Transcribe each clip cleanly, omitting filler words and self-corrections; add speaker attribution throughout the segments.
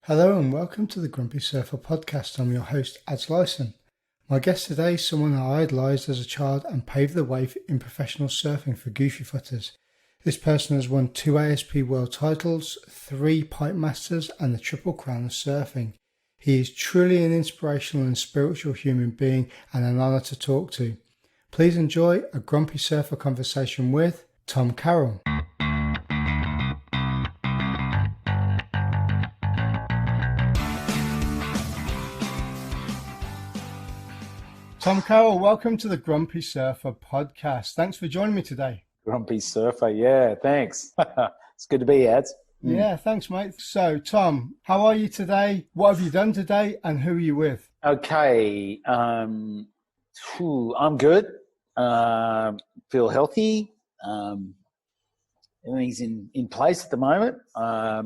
Speaker 1: Hello and welcome to the Grumpy Surfer podcast. I'm your host, Ads Lyson. My guest today is someone I idolised as a child and paved the way in professional surfing for goofy footers. This person has won 2 ASP World titles, 3 Pipe Masters and the Triple Crown of Surfing. He is truly an inspirational and spiritual human being and an honour to talk to. Please enjoy a Grumpy Surfer conversation with Tom Carroll. Tom Carroll, welcome to the Grumpy Surfer podcast. Thanks for joining me today.
Speaker 2: Grumpy Surfer, yeah, thanks. It's good to be here, Ads.
Speaker 1: Yeah, thanks, mate. So, Tom, how are you today? What have you done today, and who are you with?
Speaker 2: Okay, I'm good. Feel healthy. Everything's in place at the moment. I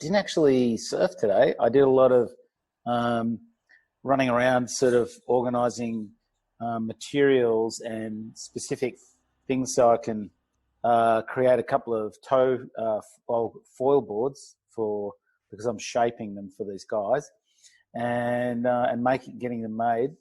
Speaker 2: didn't actually surf today. I did a lot of running around, sort of organising materials and specific things so I can create a couple of foil boards because I'm shaping them for these guys and getting them made.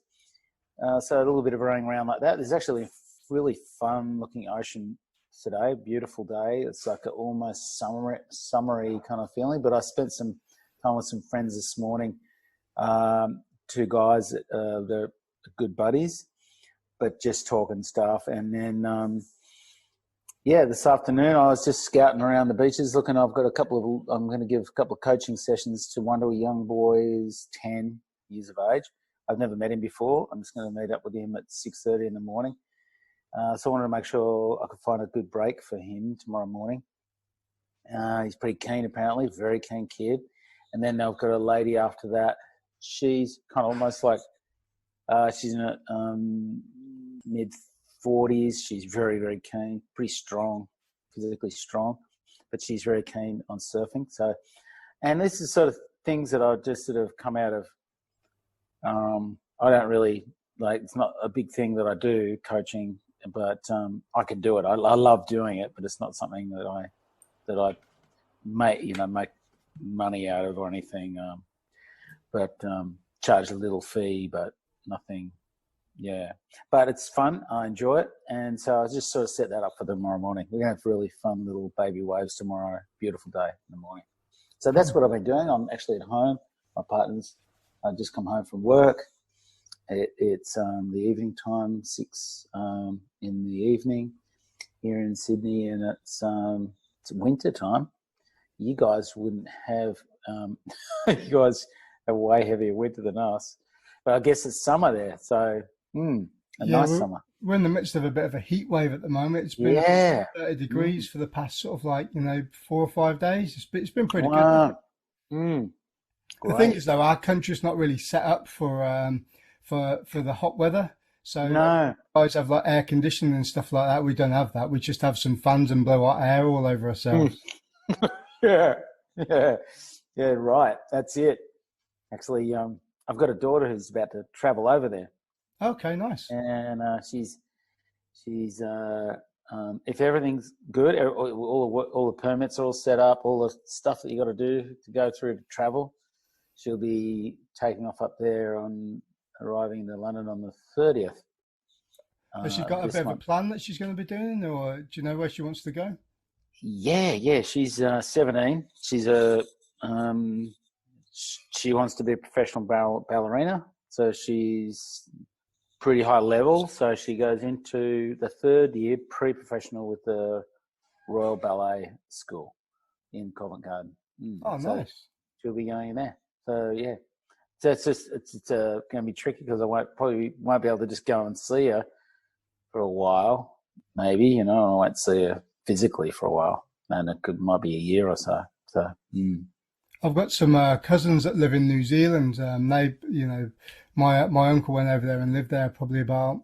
Speaker 2: So a little bit of running around like that. There's actually a really fun looking ocean today, beautiful day. It's like an almost summery kind of feeling, but I spent some time with some friends this morning. 2 guys that they're good buddies, but just talking stuff. And then, this afternoon I was just scouting around the beaches looking. I'm going to give a couple of coaching sessions to one of the young boys, 10 years of age. I've never met him before. I'm just going to meet up with him at 6:30 in the morning. So I wanted to make sure I could find a good break for him tomorrow morning. He's pretty keen, apparently, very keen kid. And then I've got a lady after that. She's kind of almost like she's in her mid-40s. She's very, very keen, pretty strong, physically strong, but she's very keen on surfing. So, and this is sort of things that I've just sort of come out of. I don't really like. It's not a big thing that I do, coaching, but I can do it. I love doing it, but it's not something that I make money out of or anything. But charge a little fee, but nothing. Yeah, but it's fun. I enjoy it, and so I just sort of set that up for tomorrow morning. We're gonna have really fun little baby waves tomorrow. Beautiful day in the morning. So that's what I've been doing. I'm actually at home. My partner's just come home from work. It's the evening time, 6 in the evening here in Sydney, and it's winter time. You guys wouldn't have. You guys have a way heavier winter than us, but I guess it's summer there, so nice summer.
Speaker 1: We're in the midst of a bit of a heat wave at the moment. It's been 30 degrees for the past sort of 4 or 5 days. It's been pretty good. The thing is, though, our country's not really set up for the hot weather. So guys have like air conditioning and stuff like that. We don't have that. We just have some fans and blow hot air all over ourselves.
Speaker 2: Yeah, right. That's it. Actually, I've got a daughter who's about to travel over there.
Speaker 1: Okay, nice.
Speaker 2: And she's if everything's good, all the permits are all set up, all the stuff that you got to do to go through to travel, she'll be taking off up there arriving in London on the 30th.
Speaker 1: Has she got a bit of a plan that she's going to be doing, or do you know where she wants to go?
Speaker 2: Yeah. She's 17. She's she wants to be a professional ballerina, so she's pretty high level. So she goes into the 3rd year pre-professional with the Royal Ballet School in Covent Garden.
Speaker 1: So nice.
Speaker 2: She'll be going in there. So yeah, so it's going to be tricky because I probably won't be able to just go and see her for a while. Maybe I won't see her physically for a while, and might be a year or so. So.
Speaker 1: I've got some cousins that live in New Zealand. They, my uncle went over there and lived there probably about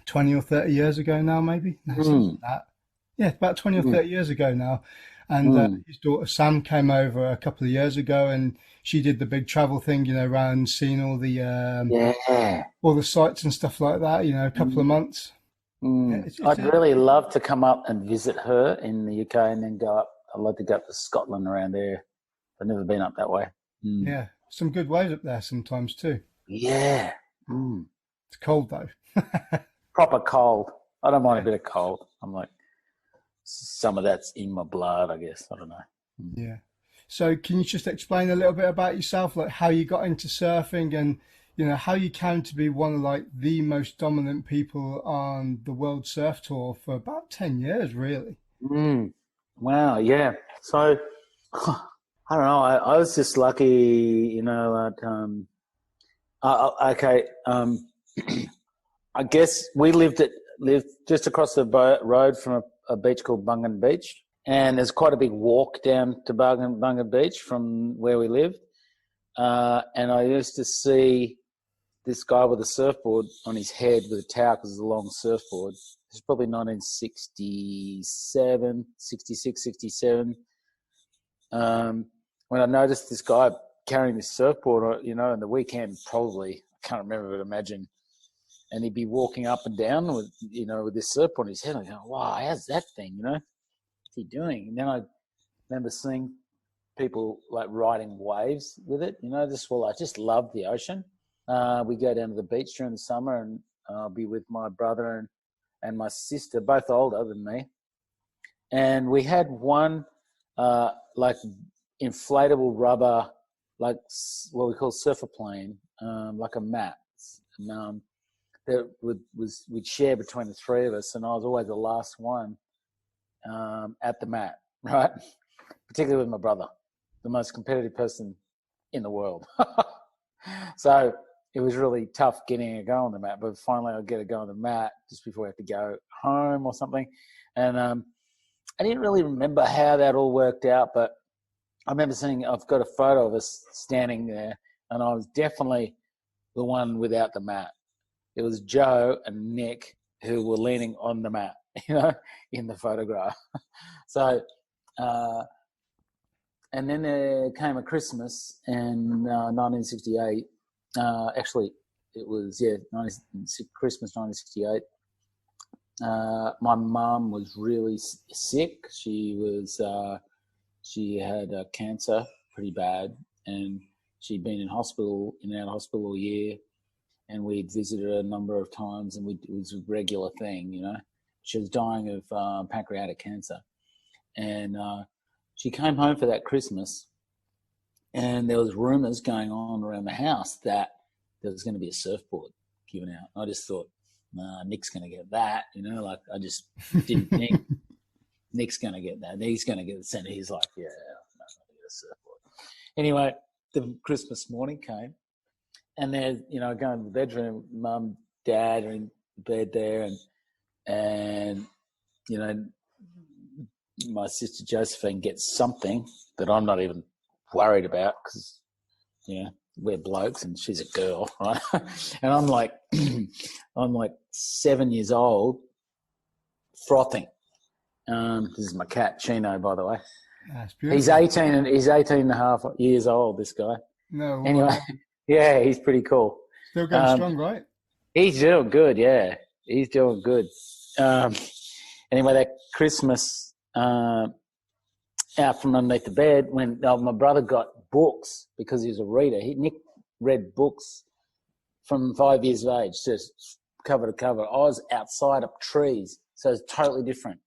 Speaker 1: 20 or 30 years ago now, maybe. Something like that. Yeah, about 20 or 30 years ago now. And his daughter Sam came over a couple of years ago, and she did the big travel thing, around seeing all the sites and stuff like that. A couple of months.
Speaker 2: I'd really love to come up and visit her in the UK and then go up I'd like to go up to Scotland around there. I've never been up that way.
Speaker 1: Yeah, some good waves up there sometimes too.
Speaker 2: Yeah.
Speaker 1: It's cold though.
Speaker 2: Proper cold. I don't mind
Speaker 1: Yeah.
Speaker 2: a bit of cold. I'm like, some of that's in my blood, I guess. I don't know.
Speaker 1: Yeah. So can you just explain a little bit about yourself, like how you got into surfing and, how you came to be one of like the most dominant people on the World Surf Tour for about 10 years, really?
Speaker 2: Wow, yeah. So, I don't know. I was just lucky, okay. I guess we lived just across the road from a beach called Bungan Beach, and there's quite a big walk down to Bungan Beach from where we lived. And I used to see this guy with a surfboard on his head with a towel because it's a long surfboard. It's probably 1967, 66, 67. When I noticed this guy carrying this surfboard, in the weekend, probably, I can't remember, but imagine. And he'd be walking up and down with this surfboard on his head. I go, wow, how's that thing? What's he doing? And then I remember seeing people like riding waves with it. I just love the ocean. We go down to the beach during the summer, and I'll be with my brother and my sister, both older than me. And we had one like inflatable rubber, like what we call surfer plane, like a mat. That we'd share between the three of us, and I was always the last one at the mat, right? Particularly with my brother, the most competitive person in the world. So it was really tough getting a go on the mat, but finally I'd get a go on the mat just before we had to go home or something. And I didn't really remember how that all worked out, but I remember I've got a photo of us standing there, and I was definitely the one without the mat. It was Joe and Nick who were leaning on the mat, in the photograph. So, and then there came a Christmas in 1968. Actually, it was, Christmas 1968. My mum was really sick. She had cancer pretty bad, and she'd been in and out of hospital all year. And we'd visited her a number of times, and it was a regular thing, She was dying of pancreatic cancer. And she came home for that Christmas, and there was rumours going on around the house that there was going to be a surfboard given out. I just thought, nah, Nick's going to get that, I just didn't think Nick's going to get that. He's going to get the center. He's like, yeah, I'm not going to get a surfboard. Anyway, the Christmas morning came, and there's, going to the bedroom, Mum, Dad are in bed there, and my sister Josephine gets something that I'm not even worried about because, we're blokes and she's a girl, right? And I'm like 7 years old, frothing. This is my cat, Chino, by the way.
Speaker 1: That's beautiful.
Speaker 2: He's 18 and a half years old, this guy.
Speaker 1: No.
Speaker 2: Anyway, yeah, he's pretty cool.
Speaker 1: Still going strong, right?
Speaker 2: He's doing good, yeah. He's doing good. Anyway, that Christmas, out from underneath the bed, when my brother got books because he was a reader. Nick read books from 5 years of age, just cover to cover. I was outside up trees, so it's totally different,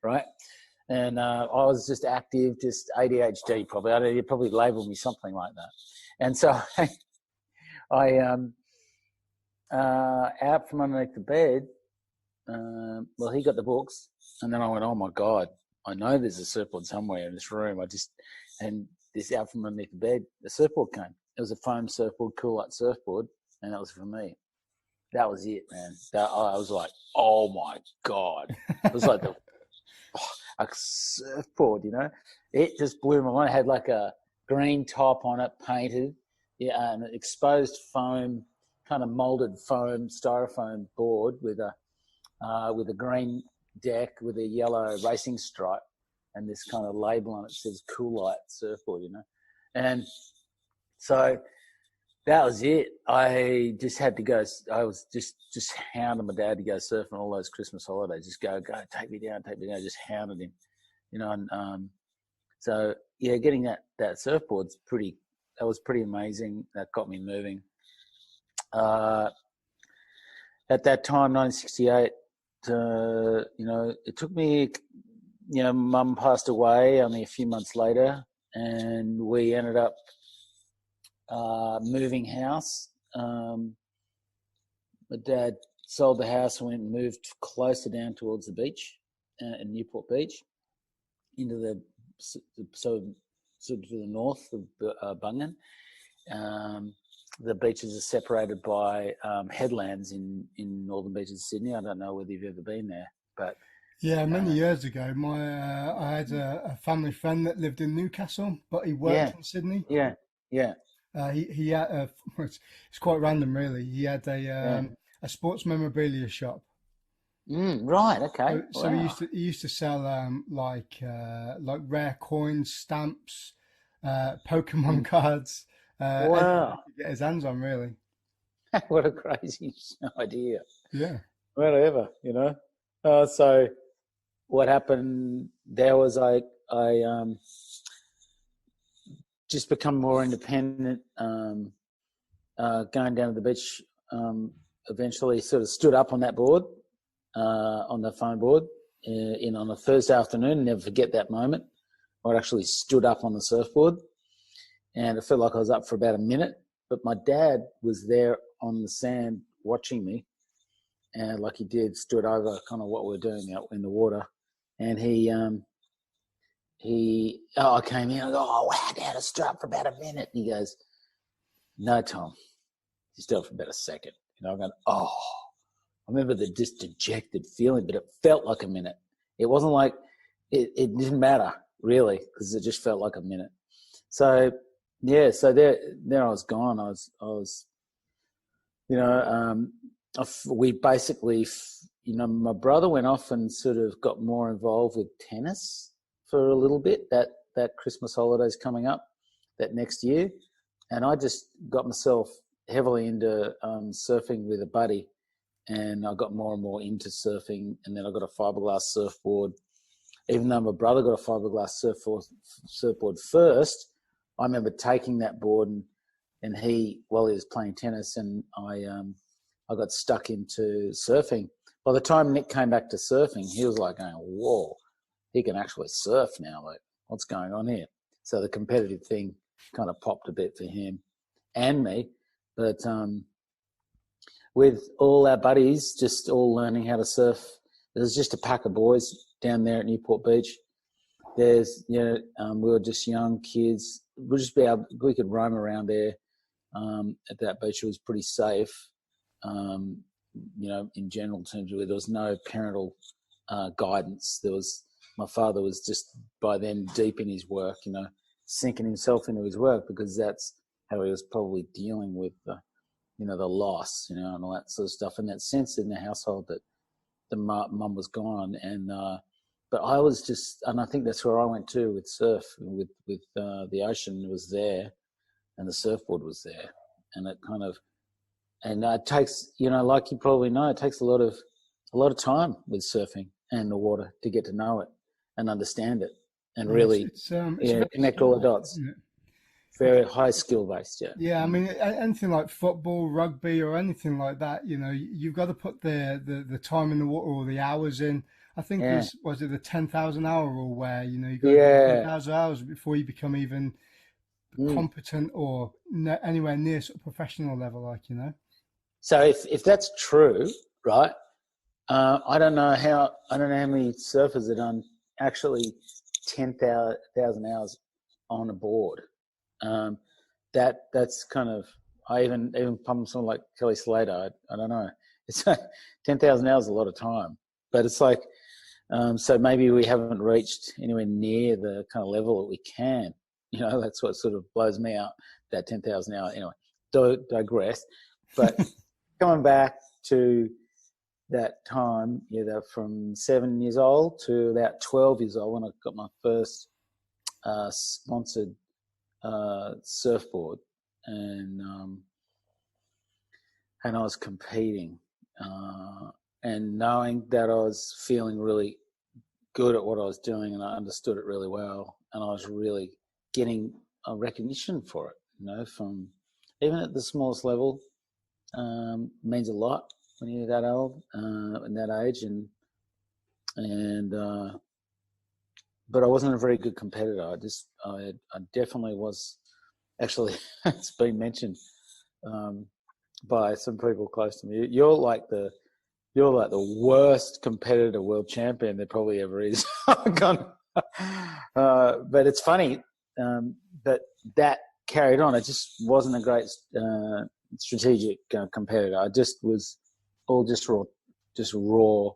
Speaker 2: right? And I was just active, just ADHD probably. You'd probably label me something like that. And so I out from underneath the bed, he got the books, and then I went, oh my God, I know there's a surfboard somewhere in this room. And this out from underneath the bed, the surfboard came. It was a foam surfboard, cool light surfboard, and that was for me. That was it, man. I was like, oh my God. It was like a surfboard, It just blew my mind. It had like a green top on it, painted, and an exposed foam, kind of molded foam, styrofoam board with a green deck with a yellow racing stripe and this kind of label on it that says Cool Light Surfboard, And so that was it. I just had to go. I was just hounding my dad to go surfing all those Christmas holidays. Just go, take me down, just hounded him. And so yeah, getting that surfboard's that was pretty amazing. That got me moving. At that time, 1968, it took me, Mum passed away only a few months later, and we ended up moving house. My dad sold the house and went and moved closer down towards the beach in Newport Beach, into the sort of to the north of Bungan. The beaches are separated by headlands in northern beaches of Sydney. I don't know whether you've ever been there, but
Speaker 1: Yeah, many years ago, I had a family friend that lived in Newcastle, but he
Speaker 2: yeah,
Speaker 1: worked in Sydney.
Speaker 2: yeah, yeah,
Speaker 1: He had it's quite random, really. He had
Speaker 2: yeah.
Speaker 1: a sports memorabilia shop.
Speaker 2: Right. Okay.
Speaker 1: So
Speaker 2: Wow.
Speaker 1: he used to sell like rare coins, stamps, Pokemon
Speaker 2: Mm,
Speaker 1: cards, anything he
Speaker 2: wow.
Speaker 1: could get his hands on, really.
Speaker 2: What a crazy idea.
Speaker 1: Yeah.
Speaker 2: Whatever. So what happened there was I just become more independent. Going down to the beach, eventually sort of stood up on that board, on the phone board, on a Thursday afternoon. Never forget that moment. I actually stood up on the surfboard, and it felt like I was up for about a minute. But my dad was there on the sand watching me, and like he did, stood over kind of what we we're doing out in the water, and I came in. I go, oh wow, Dad, I stood up for about a minute. And he goes, no, Tom, you stood up for about a second. I'm going, oh. I remember the just dejected feeling, but it felt like a minute. It wasn't like it didn't matter really, because it just felt like a minute. So yeah, so there I was gone. I was we basically, my brother went off and sort of got more involved with tennis for a little bit. That Christmas holidays coming up that next year, and I just got myself heavily into surfing with a buddy. And I got more and more into surfing, and then I got a fiberglass surfboard. Even though my brother got a fiberglass surfboard first, I remember taking that board and he was playing tennis, and I got stuck into surfing. By the time Nick came back to surfing, he was like going, whoa, he can actually surf now. Like, what's going on here? So the competitive thing kind of popped a bit for him and me. But with all our buddies, just all learning how to surf. There's just a pack of boys down there at Newport Beach. We were just young kids. We could roam around there at that beach. It was pretty safe, in general terms. Where there was no parental guidance. My father was just by then deep in his work, sinking himself into his work, because that's how he was probably dealing with the loss, and all that sort of stuff, and that sense in the household that the mum was gone, and but I was just, and I think that's where I went to with surf, with the ocean was there, and the surfboard was there, and it kind of, and it takes, like you probably know, it takes a lot of time with surfing and the water to get to know it and understand it, and
Speaker 1: Yeah,
Speaker 2: really,
Speaker 1: it's very
Speaker 2: connect all
Speaker 1: skill
Speaker 2: the
Speaker 1: based,
Speaker 2: dots.
Speaker 1: isn't it?
Speaker 2: Very high skill based, yeah.
Speaker 1: Yeah, I mean, anything like football, rugby, or anything like that, you've got to put the time in the water or the hours in. I think
Speaker 2: Yeah,
Speaker 1: was it the 10,000 hour rule where, you got to do
Speaker 2: yeah.
Speaker 1: 10,000 hours before you become even
Speaker 2: Mm.
Speaker 1: competent or anywhere near sort of professional level, like.
Speaker 2: So if that's true, right? I don't know how many surfers have done actually 10,000 hours on a board. Um, that's kind of, I even from someone like Kelly Slater. I don't know. It's 10,000 hours is a lot of time, but it's like, so maybe we haven't reached anywhere near the kind of level that we can. That's what sort of blows me out. That 10,000 hour. Anyway, digress. But coming back to that time, from 7 years old to about 12 years old, when I got my first sponsored surfboard, and I was competing, and knowing that I was feeling really good at what I was doing, and I understood it really well, and I was really getting a recognition for it. From even at the smallest level, means a lot when you're that old and that age, and but I wasn't a very good competitor. I definitely was. Actually, it's been mentioned by some people close to me. You're like the worst competitor world champion there probably ever is. But it's funny. But that carried on. I just wasn't a great strategic competitor. I just was all just raw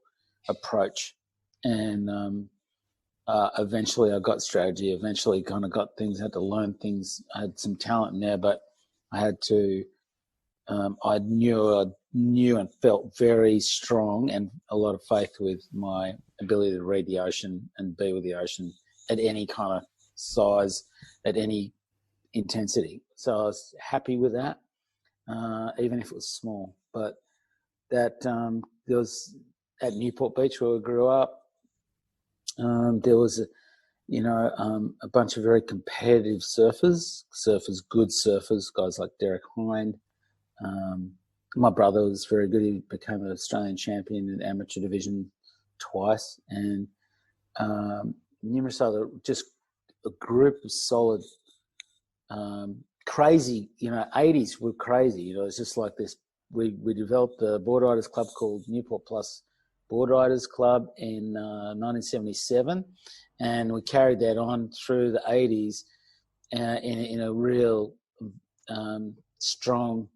Speaker 2: approach, and eventually I got strategy. Eventually, kind of got things. Had to learn things. I had some talent in there, but I had to. I knew and felt very strong and a lot of faith with my ability to read the ocean and be with the ocean at any kind of size, at any intensity. So I was happy with that, even if it was small. But that there was at Newport Beach where we grew up. There was a bunch of very competitive surfers, good surfers, guys like Derek Hind. My brother was very good. He became an Australian champion in amateur division twice, and numerous other, just a group of solid, crazy, 80s were crazy. It's just like this. We developed a board riders club called Newport Plus Board Riders Club in 1977, and we carried that on through the 80s in a real strong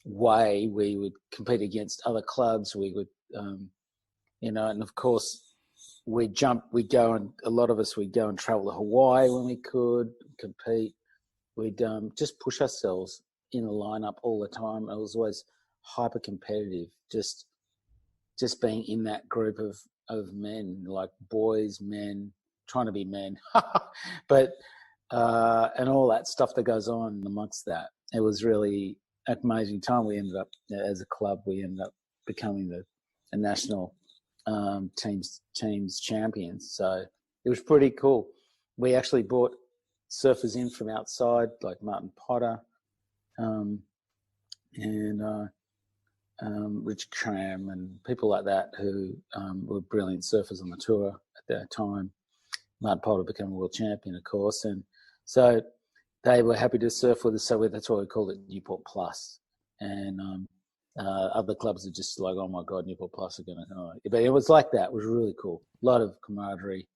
Speaker 2: way. We would compete against other clubs. We would, and of course we'd go and a lot of us would go and travel to Hawaii when we could compete. We'd just push ourselves in the lineup all the time. It was always hyper competitive, just being in that group of men, like boys, men, trying to be men, but and all that stuff that goes on amongst that. It was really an amazing time. We ended up, as a club, becoming the national teams champions. So it was pretty cool. We actually brought surfers in from outside, like Martin Potter, and Richard Cram, and people like that who were brilliant surfers on the tour at that time. Martin Potter became a world champion, of course, and so they were happy to surf with us. So that's why we called it Newport Plus. And other clubs are just like, oh my God, Newport Plus are going to. But it was like that. It was really cool. A lot of camaraderie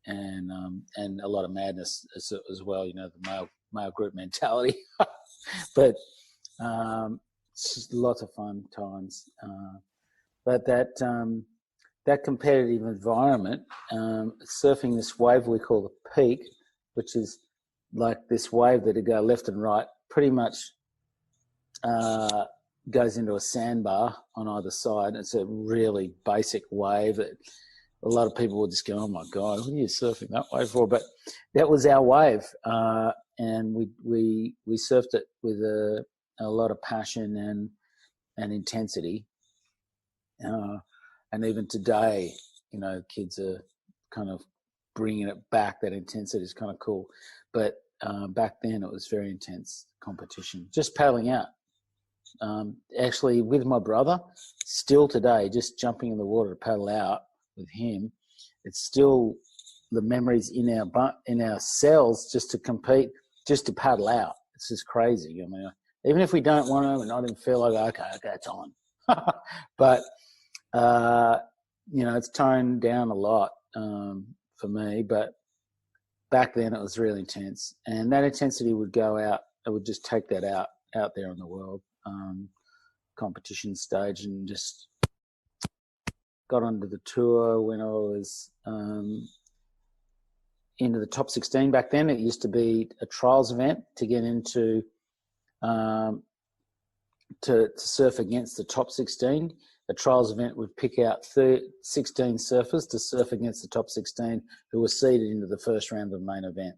Speaker 2: and a lot of madness as well. The male group mentality. But it's just lots of fun times. But that competitive environment, surfing this wave we call the peak, which is like this wave that would go left and right, pretty much goes into a sandbar on either side. It's a really basic wave that a lot of people will just go, oh my God, what are you surfing that wave for? But that was our wave, and we surfed it with a lot of passion and intensity. And even today, kids are kind of bringing it back. That intensity is kind of cool. But back then it was very intense competition, just paddling out. Actually, with my brother, still today, just jumping in the water to paddle out with him, it's still the memories in our cells just to compete, just to paddle out. It's just crazy. I mean, even if we don't want to, and I didn't feel like, okay, it's on. But it's toned down a lot for me. But back then it was really intense, and that intensity would go out. I would just take that out there in the world competition stage, and just got onto the tour when I was into the top 16. Back then it used to be a trials event to get into to surf against the top 16. The trials event would pick out 16 surfers to surf against the top 16 who were seeded into the first round of the main event.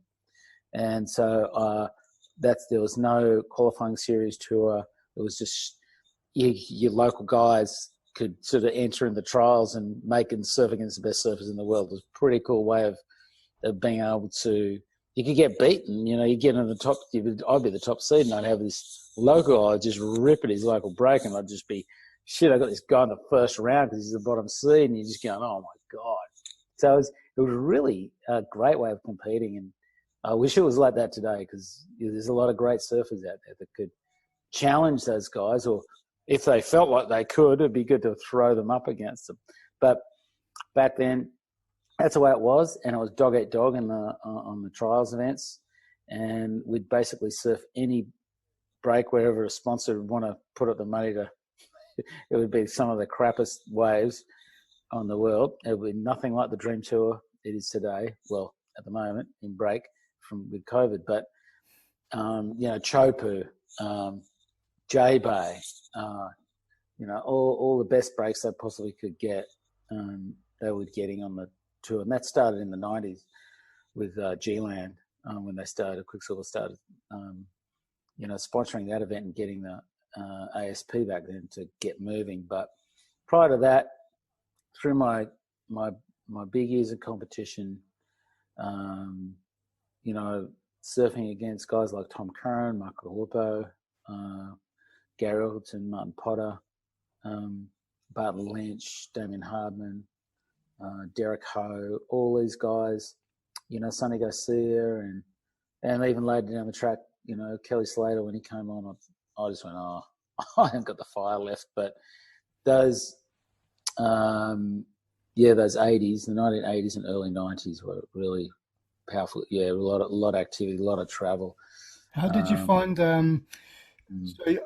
Speaker 2: And so there was no qualifying series tour. It was just your local guys could sort of enter in the trials and make and surf against the best surfers in the world. It was a pretty cool way of being able to. You could get beaten, you get in the top. I'd be the top seed, and I'd have this local. I'd just rip at his local break, and I'd just be, shit. I got this guy in the first round because he's the bottom seed, and you're just going, oh my god. So it was really a great way of competing, and I wish it was like that today because there's a lot of great surfers out there that could challenge those guys, or if they felt like they could, it'd be good to throw them up against them. But back then, that's the way it was, and it was dog eat dog on the trials events, and we'd basically surf any break wherever a sponsor would want to put up the money to. It would be some of the crappiest waves on the world. It would be nothing like the Dream Tour it is today. Well, at the moment in break with COVID, but Chopu, J-Bay, all the best breaks they possibly could get, they were getting on the tour. And that started in the 90s with G-Land when they started, Quicksilver started, sponsoring that event and getting the ASP back then to get moving. But prior to that, through my big years of competition, surfing against guys like Tom Curran, Michael Lupo, Gary Hilton, Martin Potter, Barton Lynch, Damien Hardman, Derek Ho, all these guys, Sonny Garcia, and even later down the track, Kelly Slater, when he came on, I just went, I haven't got the fire left. But those, those 80s, the 1980s and early 90s were really powerful. Yeah, a lot of activity, a lot of travel.
Speaker 1: How did you find so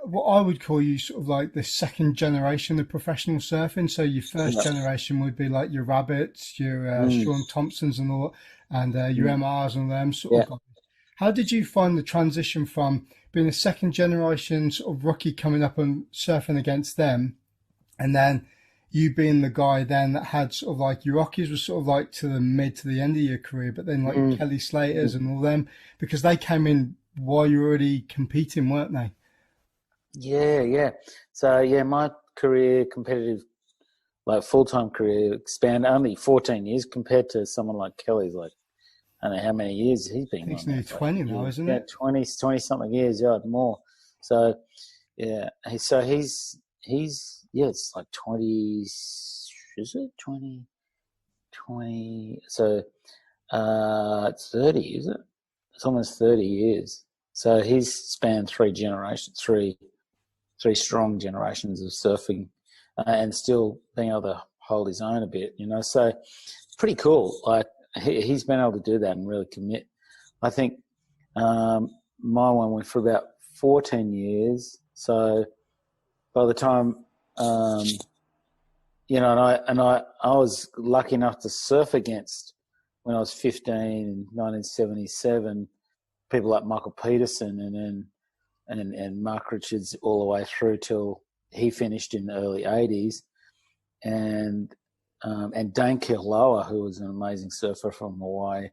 Speaker 1: what I would call you sort of like the second generation of professional surfing? So your first generation would be like your Rabbits, your Sean Thompsons and all, and your MRs and them sort of guys. How did you find the transition from being a second generation sort of rookie coming up and surfing against them, and then you being the guy then that had sort of like your Rockies was sort of like to the mid to the end of your career, but then like your Kelly Slaters and all them, because they came in while you were already competing, weren't they?
Speaker 2: Yeah. So my career, competitive, like full-time career, expanded only 14 years compared to someone like Kelly's. Like, I don't know how many years he's been.
Speaker 1: I think it's nearly 20 now, isn't it?
Speaker 2: 20 something years, more. So yeah, it's like 20. Is it 20? So it's 30, is it? It's almost 30 years. So he's spanned three strong generations of surfing, and still being able to hold his own a bit, So it's pretty cool. Like he's been able to do that and really commit. I think my one went for about 14 years. So by the time, and I was lucky enough to surf against when I was 15 in 1977, people like Michael Peterson and Mark Richards all the way through till he finished in the early 80s, and Dane Kialoa, who was an amazing surfer from Hawaii.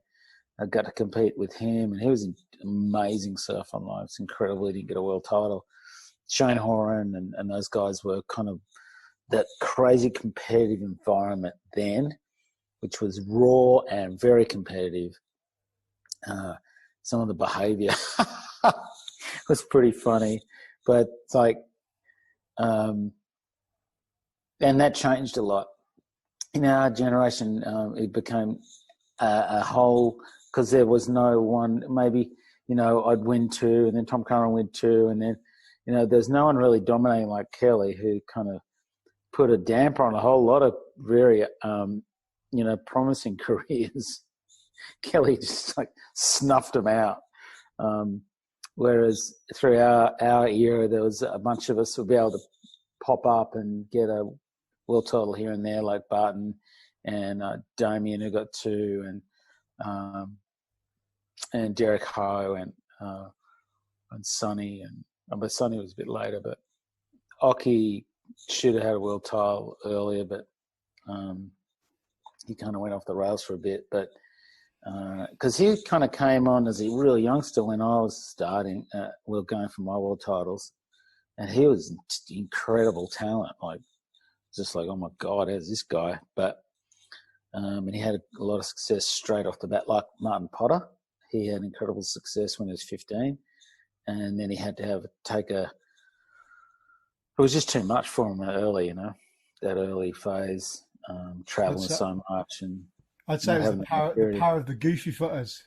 Speaker 2: I got to compete with him, and he was an amazing surfer. It's incredible he didn't get a world title. Shane Horan and those guys were kind of that crazy competitive environment then, which was raw and very competitive. Some of the behaviour was pretty funny, but it's like, and that changed a lot. In our generation, it became a whole, because there was no one, maybe, I'd win two, and then Tom Curran win two, and then, there's no one really dominating like Kelly, who kind of put a damper on a whole lot of very, promising careers. Kelly just like snuffed them out. Whereas through our era, there was a bunch of us who would be able to pop up and get a world title here and there, like Barton and Damien, who got two, and Derek Ho and Sonny, but Sonny was a bit later. But Oki should have had a world title earlier, but he kind of went off the rails for a bit. But because he kind of came on as a real youngster when I was starting, going for my world titles, and he was incredible talent, like just like, oh my God, how's this guy? But and he had a lot of success straight off the bat, like Martin Potter. He had incredible success when he was 15, and then he had to take a. It was just too much for him early, that early phase, traveling so much and
Speaker 1: I'd say
Speaker 2: not
Speaker 1: it was
Speaker 2: having
Speaker 1: the power of the goofy footers.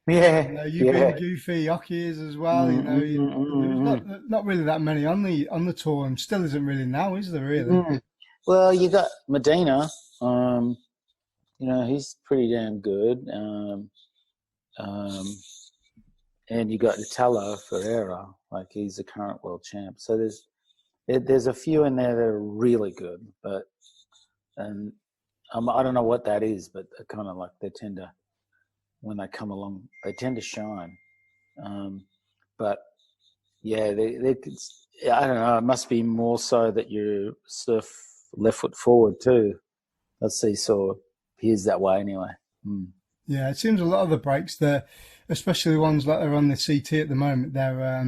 Speaker 2: Yeah,
Speaker 1: You being goofy, Hockey is as well. There's not really that many on the tour, and still isn't really now, is there? Really?
Speaker 2: Well, you got Medina. He's pretty damn good. And you got Italo Ferreira, like he's the current world champ. So there's a few in there that are really good, but I don't know what that is, but kind of like they tend to, when they come along, they tend to shine. But yeah, I don't know. It must be more so that you surf left foot forward too. Let's see. So here's that way anyway.
Speaker 1: Yeah, it seems a lot of the breaks there, especially the ones that are on the CT at the moment, they're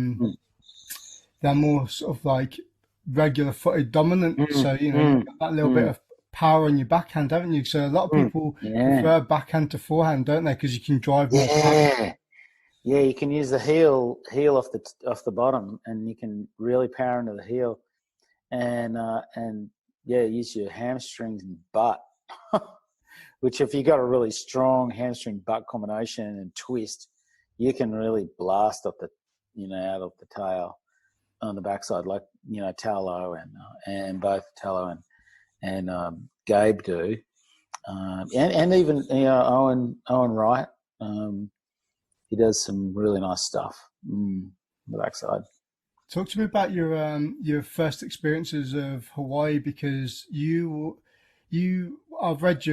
Speaker 1: more sort of like regular footed dominant. So you've got that little bit of power on your backhand, haven't you? So a lot of people prefer backhand to forehand, don't they? Because you can drive more power.
Speaker 2: Yeah, you can use the heel off the bottom, and you can really power into the heel, and use your hamstrings and butt. Which, if you got a really strong hamstring butt combination and twist, you can really blast up out of the tail on the backside, like Talo and both Talo and Gabe do, and even Owen Wright. He does some really nice stuff on the backside.
Speaker 1: Talk to me about your first experiences of Hawaii, because I've read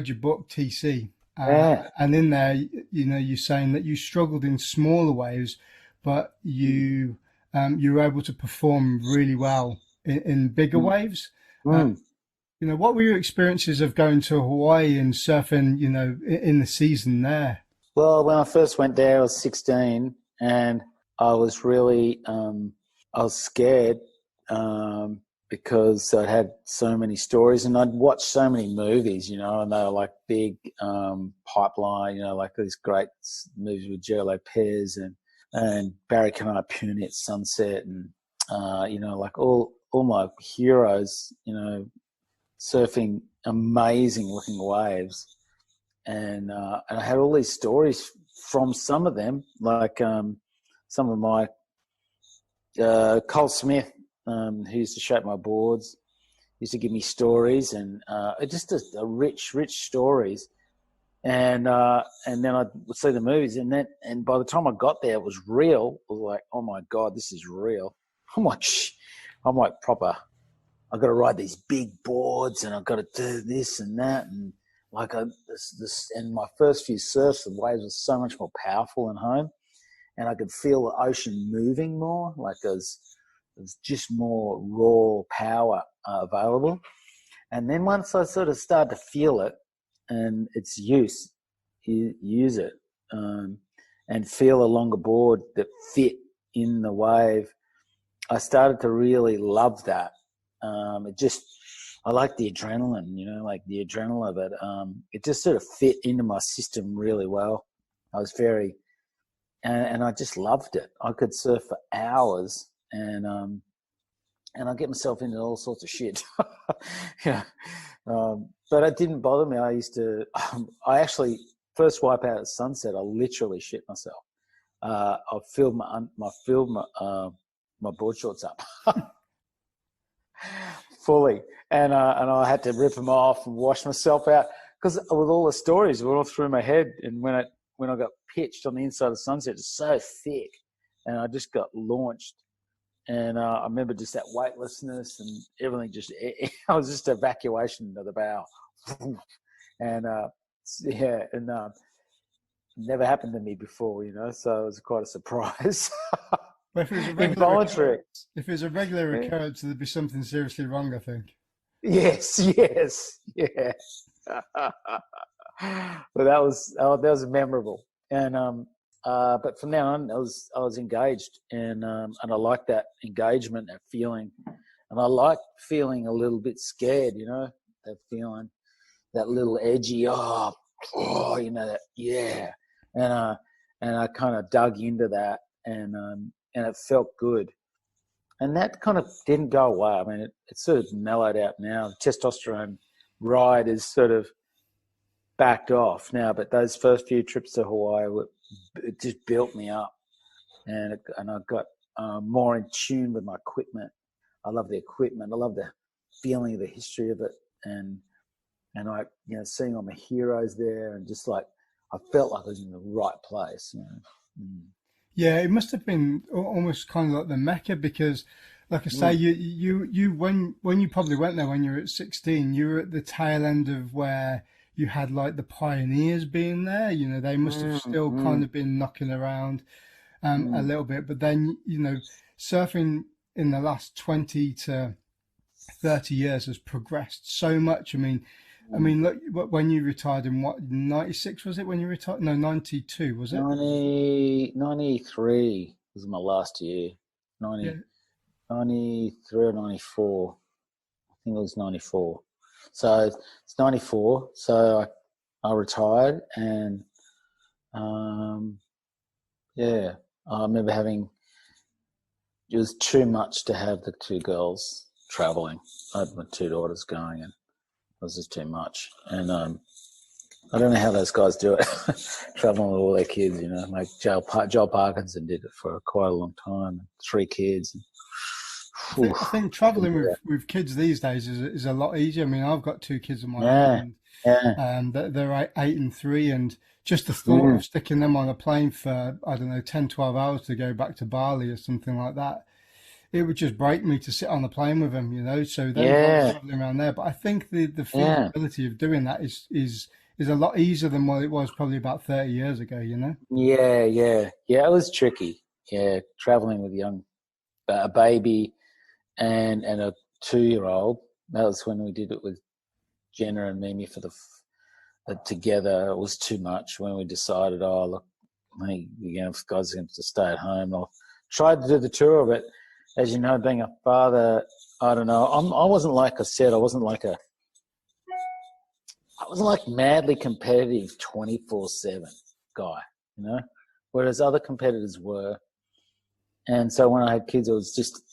Speaker 1: your book TC, and in there you're saying that you struggled in smaller waves, but you were able to perform really well in bigger waves. What were your experiences of going to Hawaii and surfing in the season there?
Speaker 2: Well, when I first went there, I was 16, and I was really I was scared because I'd had so many stories, and I'd watched so many movies, and they were like big pipeline, like these great movies with Joe Lopez and Barry Canard Punit, Sunset, and like all my heroes, surfing amazing looking waves. And I had all these stories from some of them, like some of my Cole Smith, who used to shape my boards, used to give me stories, and just a rich stories. And then I would see the movies, and by the time I got there, it was real. I was like, oh my God, this is real. I'm like proper. I've got to ride these big boards, and I've got to do this and that, and like and my first few surfs, the waves were so much more powerful than home, and I could feel the ocean moving more. Like there's just more raw power available. And then once I sort of started to feel it and its use it, and feel a longer board that fit in the wave, I started to really love that. I like the adrenaline, like the adrenaline of it. It just sort of fit into my system really well. I was and I just loved it. I could surf for hours, and I get myself into all sorts of shit. But it didn't bother me. I actually first wipe out at sunset, I literally shit myself. I filled my board shorts up fully, and I had to rip them off and wash myself out, because with all the stories were all through my head. And when I got pitched on the inside of Sunset, it's so thick, and I just got launched. And I remember just that weightlessness and everything. I was just evacuation of the bow, and never happened to me before, So it was quite a surprise.
Speaker 1: Well, if it was a regular recurrence, there'd be something seriously wrong, I think.
Speaker 2: Yes, yeah. But that was memorable, and but from now on, I was engaged, and I liked that engagement, that feeling, And I like feeling a little bit scared, that feeling, that little edgy, that, yeah. And I kind of dug into that, and it felt good. And that kind of didn't go away. I mean, it's sort of mellowed out now. The testosterone ride is sort of backed off now, but those first few trips to Hawaii, it just built me up, and I got more in tune with my equipment. I love the equipment. I love the feeling of the history of it, and I, seeing all my heroes there, and just like I felt like I was in the right place.
Speaker 1: Yeah, it must have been almost kind of like the Mecca, because, like I say, you when you probably went there when you were at 16, you were at the tail end of where you had like the pioneers being there. They must have still kind of been knocking around a little bit, but then surfing in the last 20 to 30 years has progressed so much. I mean, look, when you retired in what, 96 was it when you retired? No, 92 was it?
Speaker 2: 93 was my last year. 93 or 94. I think it was 94. So it's 94. So I retired, and I remember it was too much to have the two girls traveling. I had my two daughters going, and it was just too much. And I don't know how those guys do it, traveling with all their kids. Like Joel Parkinson did it for quite a long time. 3 kids.
Speaker 1: I think traveling with kids these days is a lot easier. I mean, I've got 2 kids of my own, and they're 8 and 3, and just the thought of sticking them on a plane for, I don't know, 10, 12 hours to go back to Bali or something like that, it would just break me to sit on the plane with them, so they're traveling around there. But I think the feasibility of doing that is a lot easier than what it was probably about 30 years ago,
Speaker 2: Yeah, it was tricky. Yeah, traveling with a baby and a 2-year-old. That was when we did it with Jenna and Mimi for together. It was too much when we decided, look, guys are going to stay at home. I tried to do the tour, but as you know, being a father, I don't know. I wasn't like madly competitive 24/7 guy, whereas other competitors were. And so when I had kids, it was just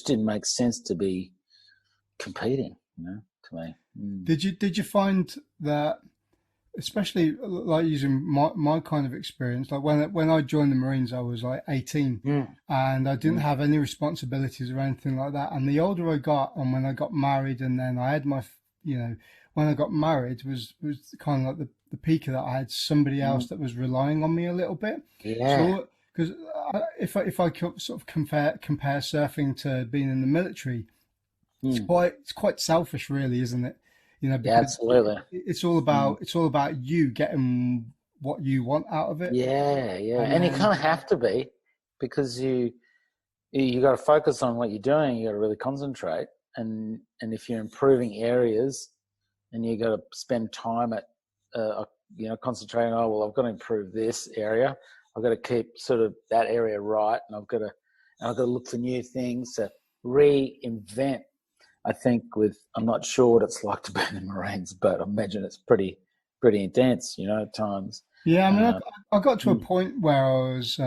Speaker 2: didn't make sense to be competing, to me.
Speaker 1: Did you find that, especially like using my kind of experience, like when I joined the Marines, I was like 18, and I didn't have any responsibilities or anything like that. And the older I got, and when I got married, and then I had when I got married was kind of like the peak of that. I had somebody else that was relying on me a little bit.
Speaker 2: Yeah.
Speaker 1: So, because if I could sort of compare surfing to being in the military, it's quite selfish, really, isn't it?
Speaker 2: Absolutely.
Speaker 1: It's all about you getting what you want out of it.
Speaker 2: Yeah. And you kind of have to be, because you got to focus on what you're doing. You got to really concentrate, and if you're improving areas, and you got to spend time at concentrating. I've got to improve this area. I've got to keep sort of that area right, and I've got to look for new things to reinvent. I think I'm not sure what it's like to be in the Marines, but I imagine it's pretty intense, at times.
Speaker 1: Yeah, I mean, I got to a point where I was,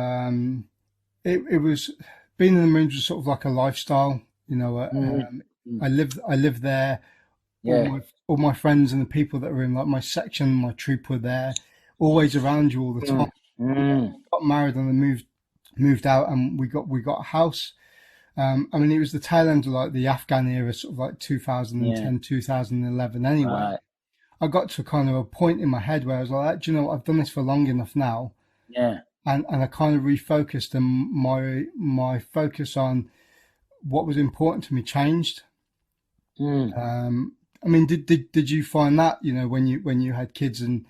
Speaker 1: it was, being in the Marines was sort of like a lifestyle, I lived there.
Speaker 2: Yeah.
Speaker 1: All my friends and the people that were in like my section, my troop, were there, always around you all the time. Got married and then moved out, and we got a house. I mean, it was the tail end of like the Afghan era, sort of like 2010, 2011. Anyway,
Speaker 2: Right.
Speaker 1: I got to kind of a point in my head where I was like, do you know what? I've done this for long enough now.
Speaker 2: Yeah.
Speaker 1: And I kind of refocused, and my focus on what was important to me changed. I mean, did you find that, when you had kids and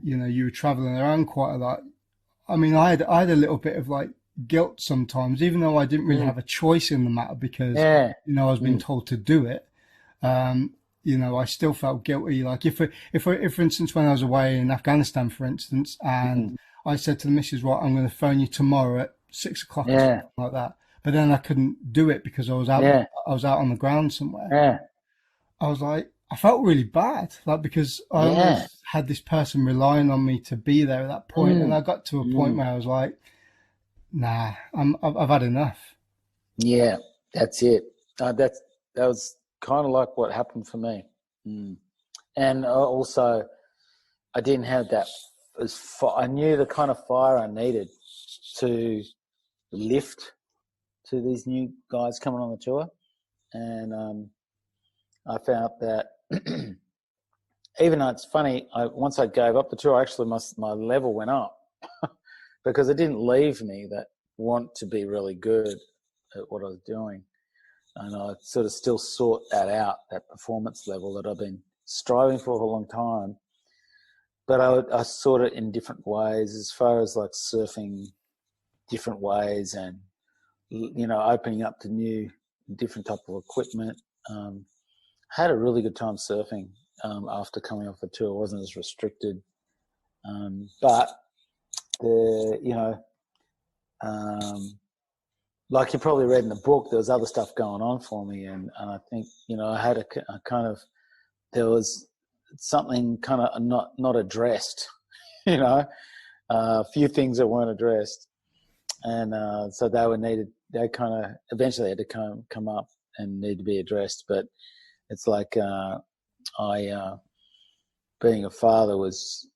Speaker 1: you were traveling around quite a lot? I mean, I had a little bit of like guilt sometimes, even though I didn't really have a choice in the matter, because I was being told to do it. I still felt guilty. Like if for instance, when I was away in Afghanistan, for instance, and I said to the missus, right, I'm going to phone you tomorrow at 6 o'clock or something like that, but then I couldn't do it because
Speaker 2: Yeah.
Speaker 1: I was out on the ground somewhere.
Speaker 2: Yeah.
Speaker 1: I was like, I felt really bad, like because I
Speaker 2: Yeah.
Speaker 1: almost had this person relying on me to be there at that point, and
Speaker 2: Mm.
Speaker 1: I got to a point
Speaker 2: Mm.
Speaker 1: where I was like, nah, I've had enough.
Speaker 2: Yeah. That's it. That was kind of like what happened for me. Mm. And also, I didn't have that. I knew the kind of fire I needed to lift to these new guys coming on the tour, and I found that even though it's funny, once I gave up the tour, actually my level went up because it didn't leave me that want to be really good at what I was doing, and I sort of still sought that out, that performance level that I've been striving for a long time. But I sought it in different ways, as far as like surfing different ways and, opening up to new, different type of equipment. Had a really good time surfing after coming off the tour. It wasn't as restricted, but like you probably read in the book, there was other stuff going on for me, and I think I had a kind of, there was something kind of not addressed, a few things that weren't addressed, and so they kind of eventually had to come up and need to be addressed. But it's like I being a father was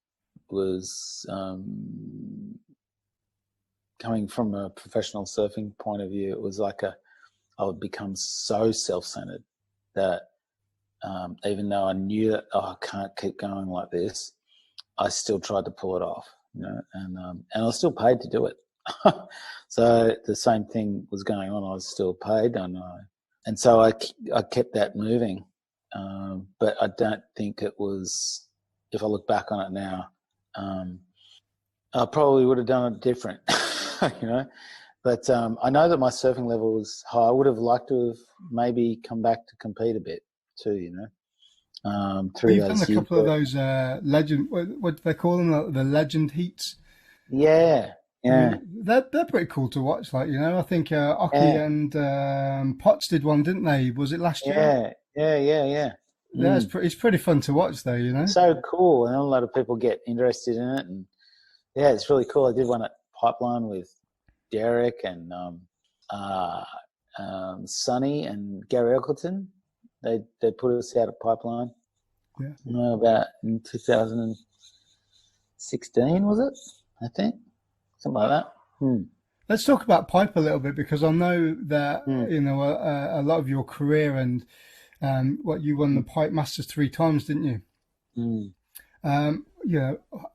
Speaker 2: coming from a professional surfing point of view. It was like I would become so self-centered that even though I knew that I can't keep going like this, I still tried to pull it off, and I was still paid to do it. So the same thing was going on. I was still paid, and so I kept that moving. But I don't think it was. If I look back on it now, I probably would have done it different, But I know that my surfing level was high. I would have liked to have maybe come back to compete a bit too,
Speaker 1: Well,
Speaker 2: through
Speaker 1: you've done a
Speaker 2: those years.
Speaker 1: couple of those legend, what do they call them, the legend heats.
Speaker 2: Yeah,
Speaker 1: I
Speaker 2: yeah,
Speaker 1: mean, they're pretty cool to watch. Like, I think Oki
Speaker 2: yeah,
Speaker 1: and Potts did one, didn't they? Was it last year?
Speaker 2: yeah.
Speaker 1: Yeah,
Speaker 2: Mm.
Speaker 1: it's pretty fun to watch, though.
Speaker 2: So cool, and a lot of people get interested in it, and yeah, it's really cool. I did one at Pipeline with Derek and uh, Sonny and Gary Eccleton. They put us out at Pipeline.
Speaker 1: Yeah.
Speaker 2: About in 2016, was it? I think something like that. Hmm.
Speaker 1: Let's talk about pipe a little bit because I know that
Speaker 2: Hmm.
Speaker 1: a lot of your career and what you won the Pipe Masters 3 times, didn't you?
Speaker 2: Hmm.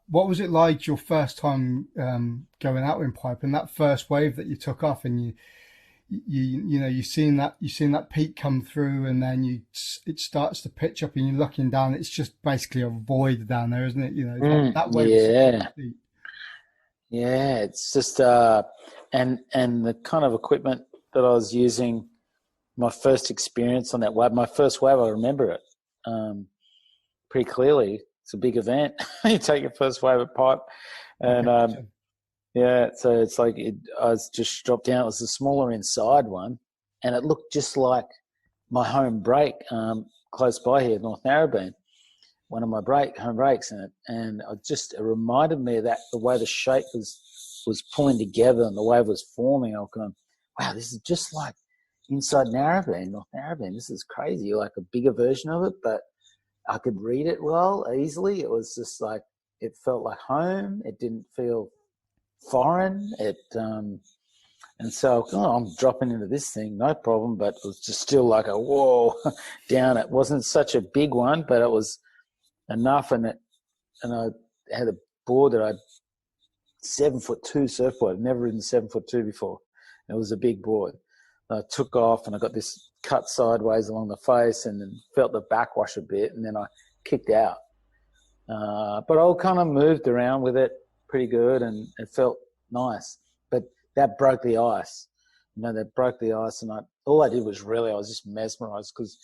Speaker 1: What was it like your first time going out in pipe and that first wave that you took off and you seen that peak come through and then it starts to pitch up and you're looking down. It's just basically a void down there, isn't it? That wave is
Speaker 2: Yeah,
Speaker 1: deep.
Speaker 2: yeah. It's just and the kind of equipment that I was using. My first experience on that wave, my first wave, I remember it pretty clearly. It's a big event. You take your first wave at pipe,
Speaker 1: I can
Speaker 2: and
Speaker 1: imagine.
Speaker 2: yeah, so it's like I was just dropped down. It was the smaller inside one, and it looked just like my home break close by here, North Narrabeen. One of my home breaks in it, and it reminded me of that the way the shape was pulling together and the wave was forming. I was going, wow, this is just like inside Narrabeen, North Narrabeen. This is crazy, like a bigger version of it, but I could read it well, easily. It was just like, it felt like home. It didn't feel foreign. And so I'm dropping into this thing, no problem, but it was just still like a whoa down. It wasn't such a big one, but it was enough. And I had a board that I 7'2" surfboard. I'd never ridden 7'2" before. It was a big board. I took off and I got this cut sideways along the face and then felt the backwash a bit, and then I kicked out. But I kind of moved around with it pretty good, and it felt nice. But that broke the ice. That broke the ice, and all I did was I was just mesmerised because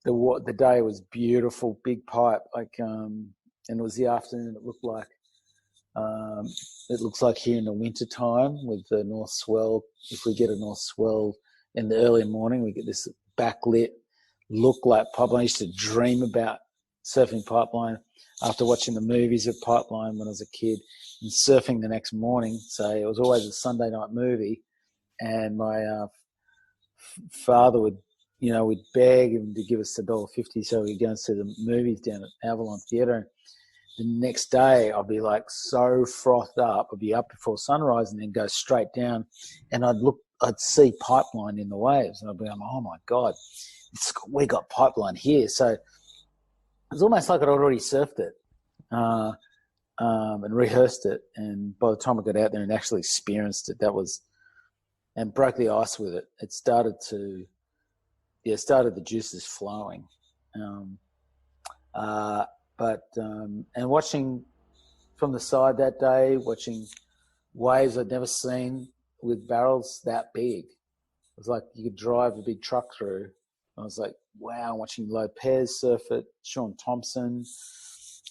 Speaker 2: the day was beautiful, big pipe, and it was the afternoon. It looked like it looks like here in the winter time with the north swell. If we get a north swell in the early morning, we get this backlit look like Pipeline. I used to dream about surfing Pipeline after watching the movies of Pipeline when I was a kid and surfing the next morning. So it was always a Sunday night movie, and my father would, we'd beg him to give us $1.50 so we could go and see the movies down at Avalon Theatre. The next day, I'd be like so frothed up. I'd be up before sunrise and then go straight down, and I'd see Pipeline in the waves, and I'd be like, oh my God, we got Pipeline here. So it was almost like I'd already surfed it and rehearsed it. And by the time I got out there and actually experienced it, and broke the ice with it, it started the juices flowing. And watching from the side that day, watching waves I'd never seen with barrels that big. It was like you could drive a big truck through. I was like, wow, watching Lopez surf it, Sean Thompson,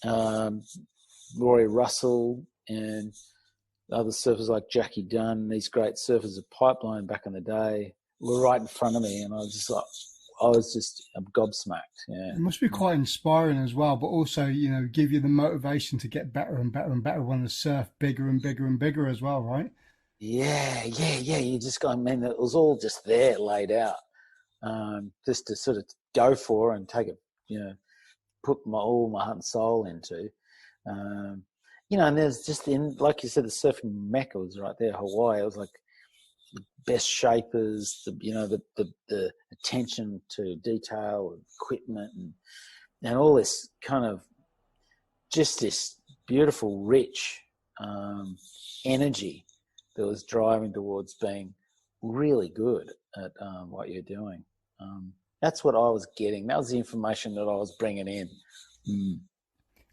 Speaker 2: Rory Russell, and other surfers like Jackie Dunn, these great surfers of Pipeline back in the day were right in front of me, and I was just gobsmacked. Yeah,
Speaker 1: it must be quite inspiring as well, but also give you the motivation to get better and better and better when the surf bigger and bigger and bigger as well, right?
Speaker 2: Yeah. You just got, man, it was all just there laid out, just to sort of go for and take it, put all my heart and soul into. And there's just, like you said, the surfing mecca was right there, Hawaii. It was like the best shapers, the attention to detail, and equipment, and all this kind of just this beautiful, rich energy that was driving towards being really good at what you're doing. That's what I was getting. That was the information that I was bringing in.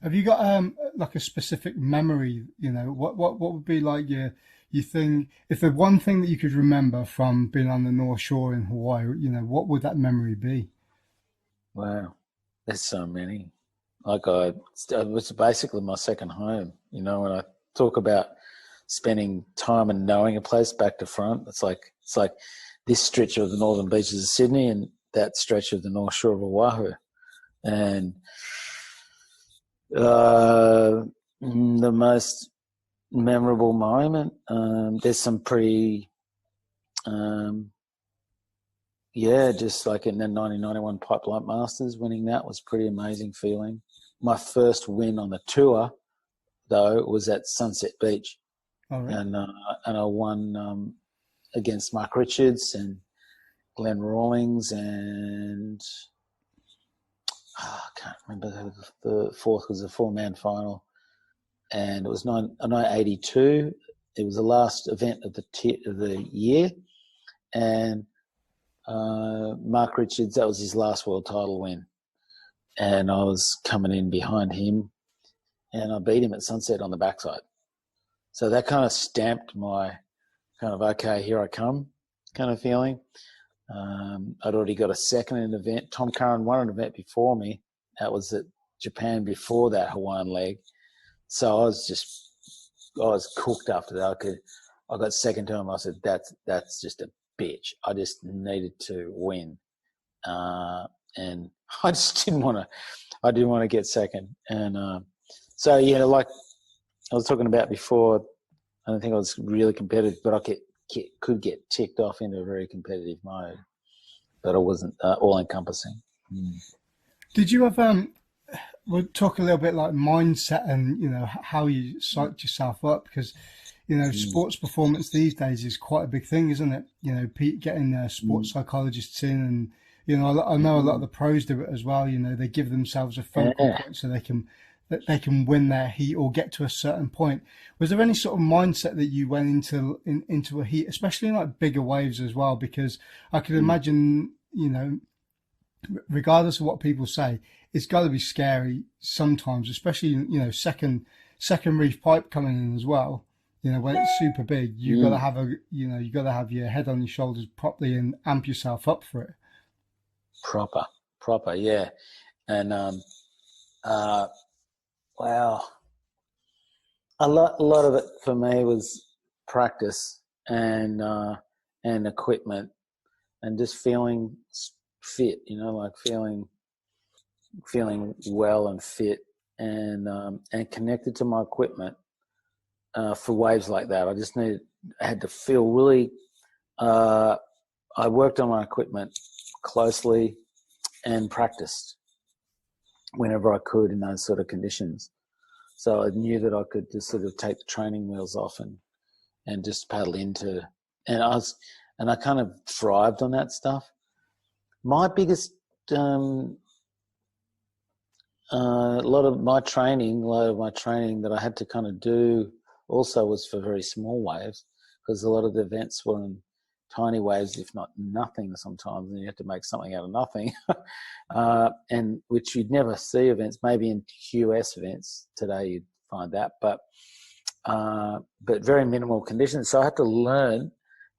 Speaker 1: Have you got like a specific memory? What would be like your thing? If the one thing that you could remember from being on the North Shore in Hawaii, what would that memory be?
Speaker 2: Wow, there's so many. It was basically my second home. When I talk about spending time and knowing a place back to front, it's like this stretch of the northern beaches of Sydney and that stretch of the North Shore of Oahu, and the most memorable moment. There's some pretty, just like in the 1991 Pipeline Masters, winning that was pretty amazing feeling. My first win on the tour, though, was at Sunset Beach.
Speaker 1: Oh, really?
Speaker 2: And I won against Mark Richards and Glenn Rawlings, and I can't remember. The fourth was a four-man final, and it was 1982. It was the last event of the year, and Mark Richards, that was his last world title win, and I was coming in behind him, and I beat him at Sunset on the backside. So that kind of stamped my kind of, okay, here I come kind of feeling. I'd already got a second in an event. Tom Curran won an event before me. That was at Japan before that Hawaiian leg. So I was cooked after that. I got second to him. I said, that's just a bitch. I just needed to win. And I just didn't want to get second. And so, like I was talking about before, I don't think I was really competitive, but I could get ticked off into a very competitive mode, but it wasn't all-encompassing.
Speaker 1: Did you have we'll talk a little bit like mindset and how you psyched yourself up, because sports performance these days is quite a big thing, isn't it? Pete getting sports psychologists in, and I know a lot of the pros do it as well. They give themselves a focal point so they can win their heat or get to a certain point. Was there any sort of mindset that you went into a heat, especially in like bigger waves as well? Because I could imagine, regardless of what people say, it's got to be scary sometimes, especially second reef pipe coming in as well. When it's super big, you got to have you got to have your head on your shoulders properly and amp yourself up for it.
Speaker 2: Proper, yeah. And wow, A lot of it for me was practice and equipment and just feeling fit, like feeling well and fit and connected to my equipment for waves like that. I had to feel really. I worked on my equipment closely and practiced whenever I could in those sort of conditions. So I knew that I could just sort of take the training wheels off and just paddle into, and I kind of thrived on that stuff. My biggest, a lot of my training that I had to kind of do also was for very small waves, because a lot of the events were in tiny waves, if not nothing sometimes, and you have to make something out of nothing. And which you'd never see events, maybe in QS events today you'd find that, but very minimal conditions. So I had to learn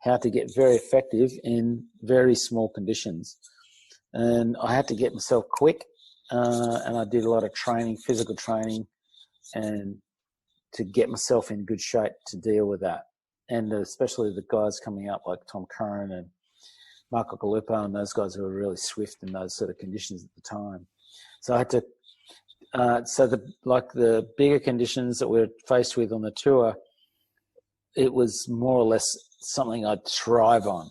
Speaker 2: how to get very effective in very small conditions. And I had to get myself quick, and I did a lot of training, physical training, and to get myself in good shape to deal with that. And especially the guys coming up like Tom Curran and Marco Galuppo and those guys who were really swift in those sort of conditions at the time. So I had to, the bigger conditions that we're faced with on the tour, it was more or less something I'd thrive on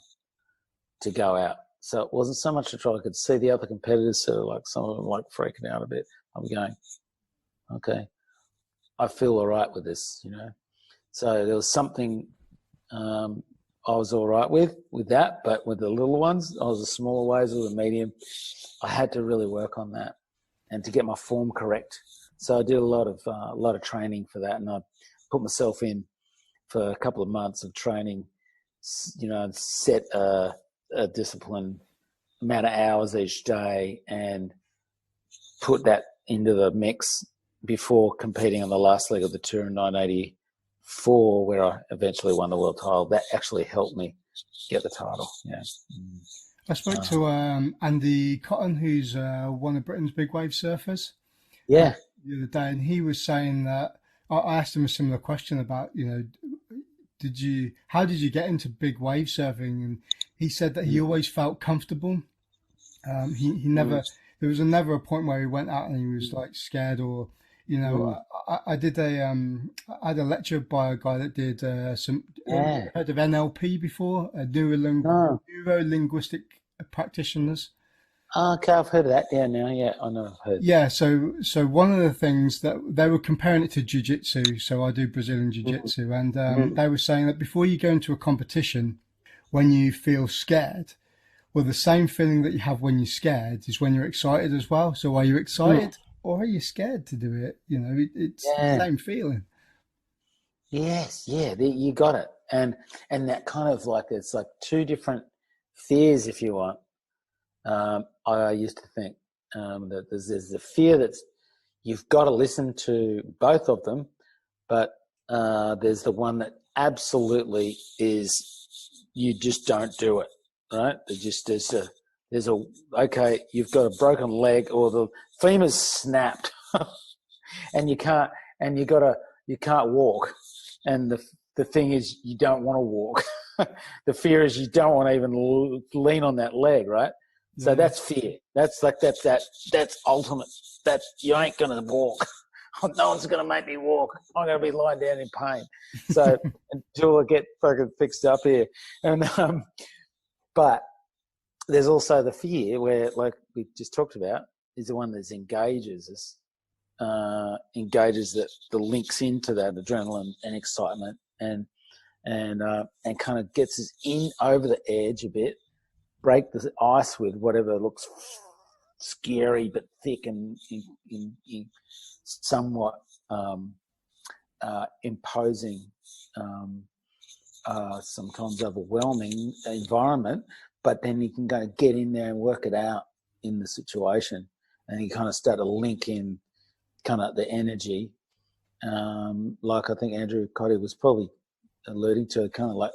Speaker 2: to go out. So it wasn't so much a try. I could see the other competitors, so like some of them like freaking out a bit. I'm going, okay, I feel all right with this, So there was something I was all right with that, but with the little ones, I was the smaller waves or the medium. I had to really work on that and to get my form correct. So I did a lot of training for that, and I put myself in for a couple of months of training, set a disciplined amount of hours each day and put that into the mix before competing on the last leg of the tour in 1984, where I eventually won the world title. That actually helped me get the title. Yeah.
Speaker 1: I spoke to Andy Cotton, who's one of Britain's big wave surfers,
Speaker 2: Yeah.
Speaker 1: the other day, and he was saying that I asked him a similar question about, how did you get into big wave surfing? And he said that he always felt comfortable. He never, there was never a point where he went out and he was like scared or, I did I had a lecture by a guy that did some, heard of NLP before, neuro linguistic practitioners.
Speaker 2: Okay, I've heard of that. Yeah, now, yeah, I know I've heard.
Speaker 1: Yeah, so one of the things that they were comparing it to jiu-jitsu, so I do Brazilian jiu-jitsu, and they were saying that before you go into a competition, when you feel scared, well, the same feeling that you have when you're scared is when you're excited as well. So are you excited or are you scared to do it? It's the same feeling.
Speaker 2: Yes, yeah, you got it. And that kind of like, it's like two different fears, if you want. I used to think that there's the fear that you've got to listen to both of them, but there's the one that absolutely is you just don't do it, right? Okay, you've got a broken leg or the femur's snapped, and you can't walk, and the thing is you don't want to walk. The fear is you don't want to even lean on that leg, right? So that's fear. That's like that's ultimate. That you ain't gonna walk. No one's gonna make me walk. I'm gonna be lying down in pain. So until I get fucking fixed up here, and but there's also the fear where, like we just talked about, is the one that engages us, engages the links into that adrenaline and excitement, and kind of gets us in over the edge a bit. Break the ice with whatever looks scary but thick and somewhat imposing, sometimes overwhelming environment, but then you can go get in there and work it out in the situation, and you kind of start to link in kind of the energy, like I think Andrew Cotty was probably alluding to, kind of like,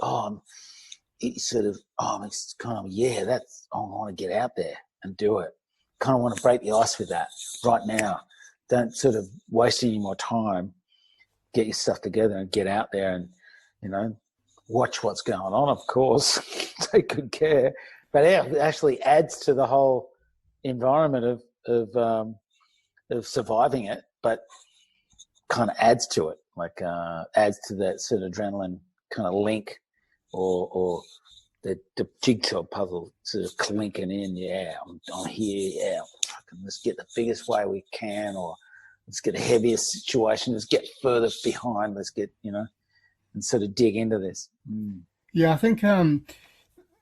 Speaker 2: it's kind of, that's, I want to get out there and do it. Kind of want to break the ice with that right now. Don't sort of waste any more time get your stuff together and get out there and, watch what's going on, of course, take good care. But it actually adds to the whole environment of surviving it, but kind of adds to it, like adds to that sort of adrenaline kind of link or the jigsaw puzzle sort of clinking in. Yeah, I'm here. Yeah, let's get the biggest way we can, or let's get the heaviest situation. Let's get further behind. Let's get, and sort of dig into this.
Speaker 1: Yeah, I think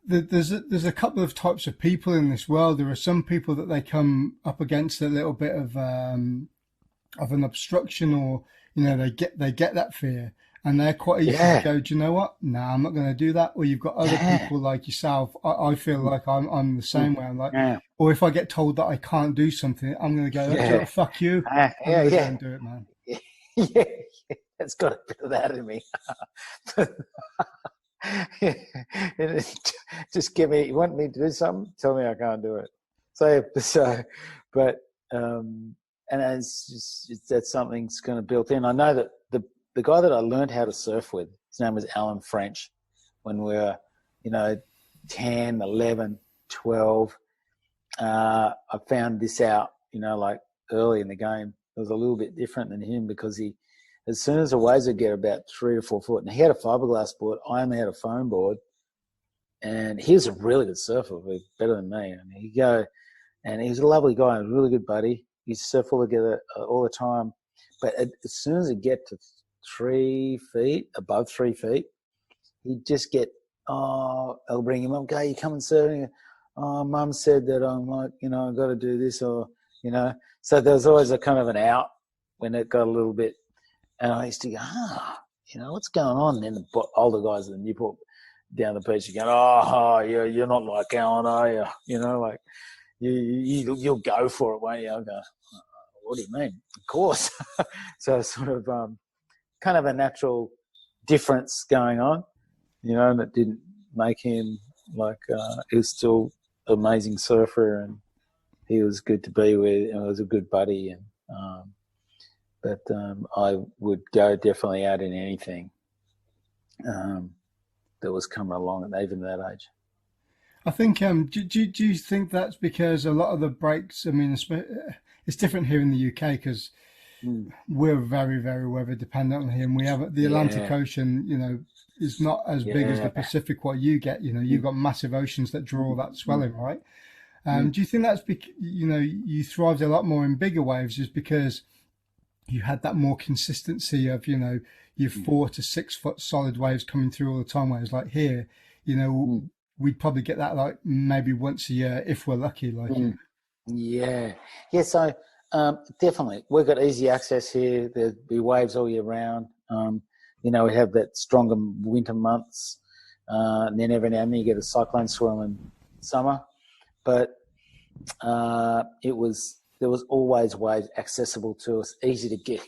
Speaker 1: there's a couple of types of people in this world. There are some people that they come up against a little bit of an obstruction, or they get that fear, and they're quite easy to go, do you know what? No, I'm not going to do that. Or you've got other people like yourself. I feel like I'm the same way. I'm like, or if I get told that I can't do something, I'm going to go, fuck you. I'm going to go and do it, man.
Speaker 2: Yeah, it's got a bit of that in me. Just give me. You want me to do something? Tell me I can't do it. But and that's something that's kind of built in. I know that the guy that I learned how to surf with, his name was Alan French, when we were, 10, 11, 12. I found this out, like early in the game. It was a little bit different than him because as soon as the waves would get about 3 to 4 foot, and he had a fiberglass board, I only had a foam board, and he was a really good surfer, better than me. And he'd go, and he was a lovely guy, a really good buddy. We used to surf all together all the time. But as soon as it get to 3 feet, above 3 feet, he'd just get, I'll bring him up, go, you come and surf. Oh, Mum said that I'm like, I've got to do this, or, So there was always a kind of an out when it got a little bit. And I used to go, what's going on? And then the older guys at the Newport down the beach are going, you're not like Alan, are you? Like you'll go for it, won't you? I go, what do you mean? Of course. So sort of kind of a natural difference going on, and it didn't make him like he was still an amazing surfer, and he was good to be with, and was a good buddy, and but I would go definitely out in anything that was coming along, at even that age.
Speaker 1: I think, do you think that's because a lot of the breaks, I mean, it's different here in the UK because we're very, very weather dependent here, and we have the Atlantic Ocean, is not as big as the Pacific, what you get, you've got massive oceans that draw that swelling, right? Do you think that's because, you thrived a lot more in bigger waves is because you had that more consistency of, your 4 to 6 foot solid waves coming through all the time, whereas like here, we'd probably get that like maybe once a year if we're lucky. Like,
Speaker 2: yeah. So definitely, we've got easy access here. There'll be waves all year round. We have that stronger winter months, and then every now and then you get a cyclone swirl in summer. But there was always waves accessible to us, easy to get.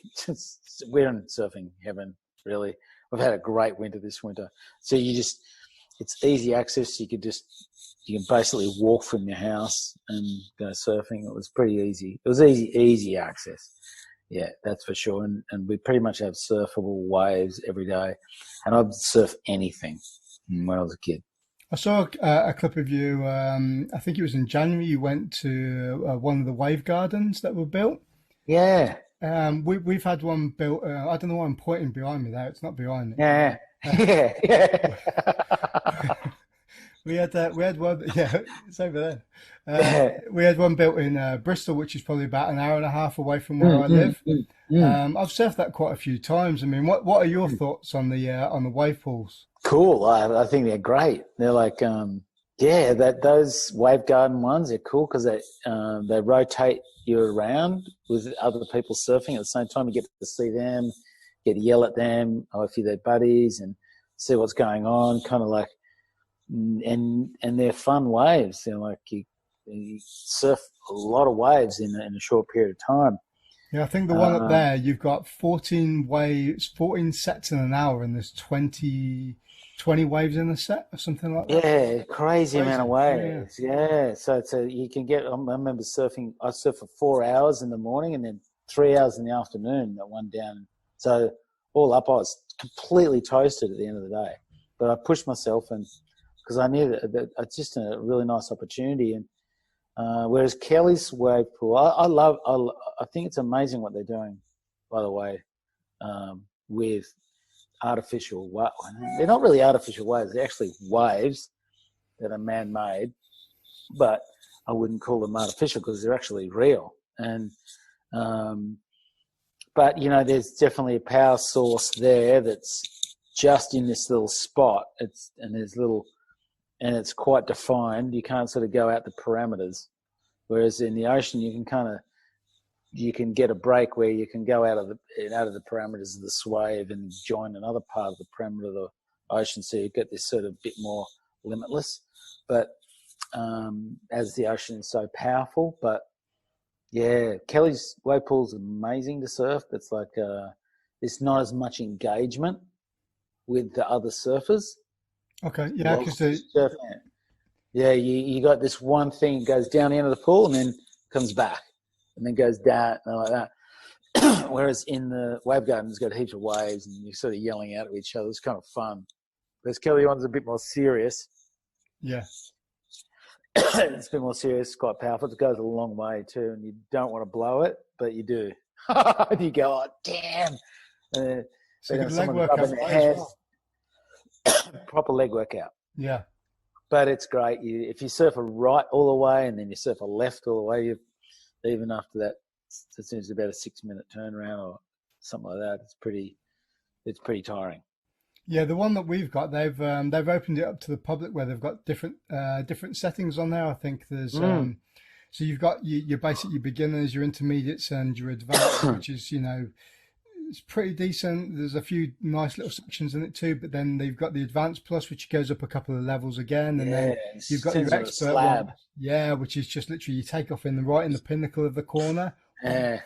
Speaker 2: We're in surfing heaven, really. We've had a great winter this winter. So it's easy access. You can basically walk from your house and go surfing. It was pretty easy. It was easy access. Yeah, that's for sure. And we pretty much have surfable waves every day. And I'd surf anything when I was a kid.
Speaker 1: I saw a clip of you, I think it was in January, you went to one of the wave gardens that were built.
Speaker 2: Yeah.
Speaker 1: We've had one built, I don't know why I'm pointing behind me there, it's not behind me.
Speaker 2: Yeah.
Speaker 1: We had one, it's over there. We had one built in Bristol, which is probably about an hour and a half away from where I live. I've surfed that quite a few times. I mean, what are your thoughts on the wave pools?
Speaker 2: Cool. I think they're great. They're like, those wave garden ones are cool because they rotate you around with other people surfing at the same time. You get to see them, get to yell at them, or if you're their buddies, and see what's going on. Kind of like, and they're fun waves. They're like you surf a lot of waves in a short period of time.
Speaker 1: Yeah, I think the one up there, you've got 14 sets in an hour, and there's 20 waves in a set or something like that.
Speaker 2: Yeah, crazy amount of waves. Yeah. So you can get, I remember surfing, I surfed for 4 hours in the morning and then 3 hours in the afternoon that one down. So all up, I was completely toasted at the end of the day. But I pushed myself, and because I knew that it's just a really nice opportunity. And whereas Kelly's wave pool, I think it's amazing what they're doing, by the way, with artificial. They're not really artificial waves; they're actually waves that are man-made, but I wouldn't call them artificial because they're actually real. And but there's definitely a power source there that's just in this little spot. It's quite defined. You can't sort of go out the parameters. Whereas in the ocean, you can get a break where you can go out of the parameters of the swave and join another part of the parameter of the ocean. So you get this sort of bit more limitless. But as the ocean is so powerful, but yeah, Kelly's wave pool is amazing to surf. It's like there's not as much engagement with the other surfers.
Speaker 1: Okay, yeah, because
Speaker 2: you got this one thing goes down the end of the pool and then comes back and then goes down and like that. Whereas in the wave garden, it's got heaps of waves and you're sort of yelling out at each other. It's kind of fun. Whereas Kelly one's a bit more serious.
Speaker 1: Yeah.
Speaker 2: It's a bit more serious, quite powerful. It goes a long way too, and you don't want to blow it, but you do. And you go, oh, damn.
Speaker 1: So good leg workout.
Speaker 2: Proper leg workout.
Speaker 1: Yeah.
Speaker 2: But it's great. If you surf a right all the way and then you surf a left all the way, even after that, it seems about a 6-minute turnaround or something like that. It's pretty tiring.
Speaker 1: Yeah, the one that we've got, they've opened it up to the public where they've got different settings on there. I think there's so you've got your basic, your beginners, your intermediates, and your advanced, which is it's pretty decent. There's a few nice little sections in it too, but then they've got the advanced plus, which goes up a couple of levels again, and then you've got your expert one, which is just literally you take off in the pinnacle of the corner, and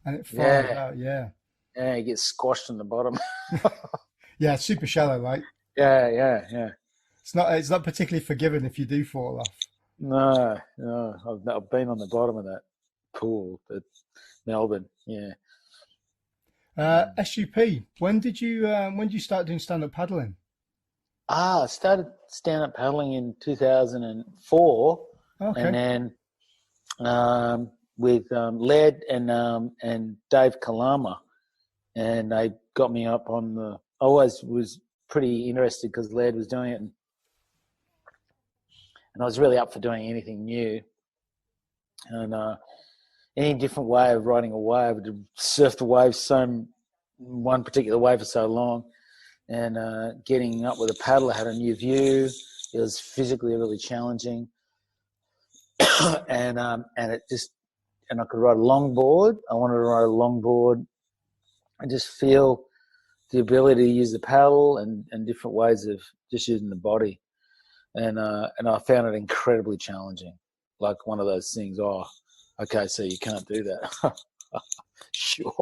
Speaker 1: it fires out. Yeah,
Speaker 2: you get squashed in the bottom.
Speaker 1: Yeah, it's super shallow, right?
Speaker 2: Yeah.
Speaker 1: It's not particularly forgiving if you do fall off.
Speaker 2: No, I've been on the bottom of that pool at Melbourne. Yeah.
Speaker 1: SUP. When did you start doing stand-up paddling?
Speaker 2: I started stand-up paddling in 2004,
Speaker 1: okay.
Speaker 2: And then with Led and Dave Kalama, and they got me up on the. I always was pretty interested because Led was doing it, and I was really up for doing anything new. And any different way of riding a wave, to surf the wave one particular wave for so long, and getting up with a paddle, I had a new view. It was physically really challenging, and I could ride a longboard. I wanted to ride a longboard and just feel the ability to use the paddle and different ways of just using the body. And I found it incredibly challenging. Like one of those things, okay, so you can't do that. Sure.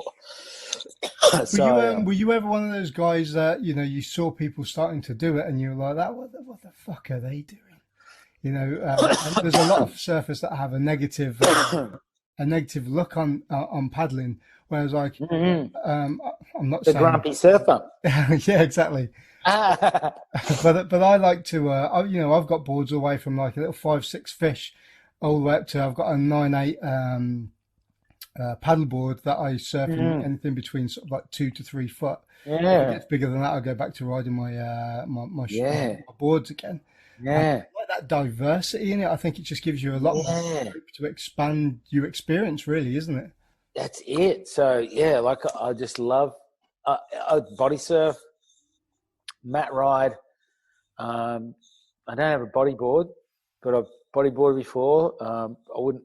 Speaker 1: Were you ever one of those guys that, you saw people starting to do it and you were like, what the fuck are they doing? There's a lot of surfers that have a negative look on paddling, whereas like I'm not
Speaker 2: the
Speaker 1: saying
Speaker 2: grumpy surfer.
Speaker 1: Yeah, exactly. but I like to I've got boards all the way from like a little 5-6 fish all the way up to I've got a 9-8 paddleboard that I surf in anything between sort of like 2 to 3 foot.
Speaker 2: Yeah.
Speaker 1: If it gets bigger than that, I'll go back to riding my boards again.
Speaker 2: Yeah.
Speaker 1: Like that diversity in it, I think it just gives you a lot more to expand your experience, really, isn't it?
Speaker 2: That's it. So yeah, like I just love body surf, mat ride. I don't have a bodyboard, but I've bodyboarded before. I wouldn't,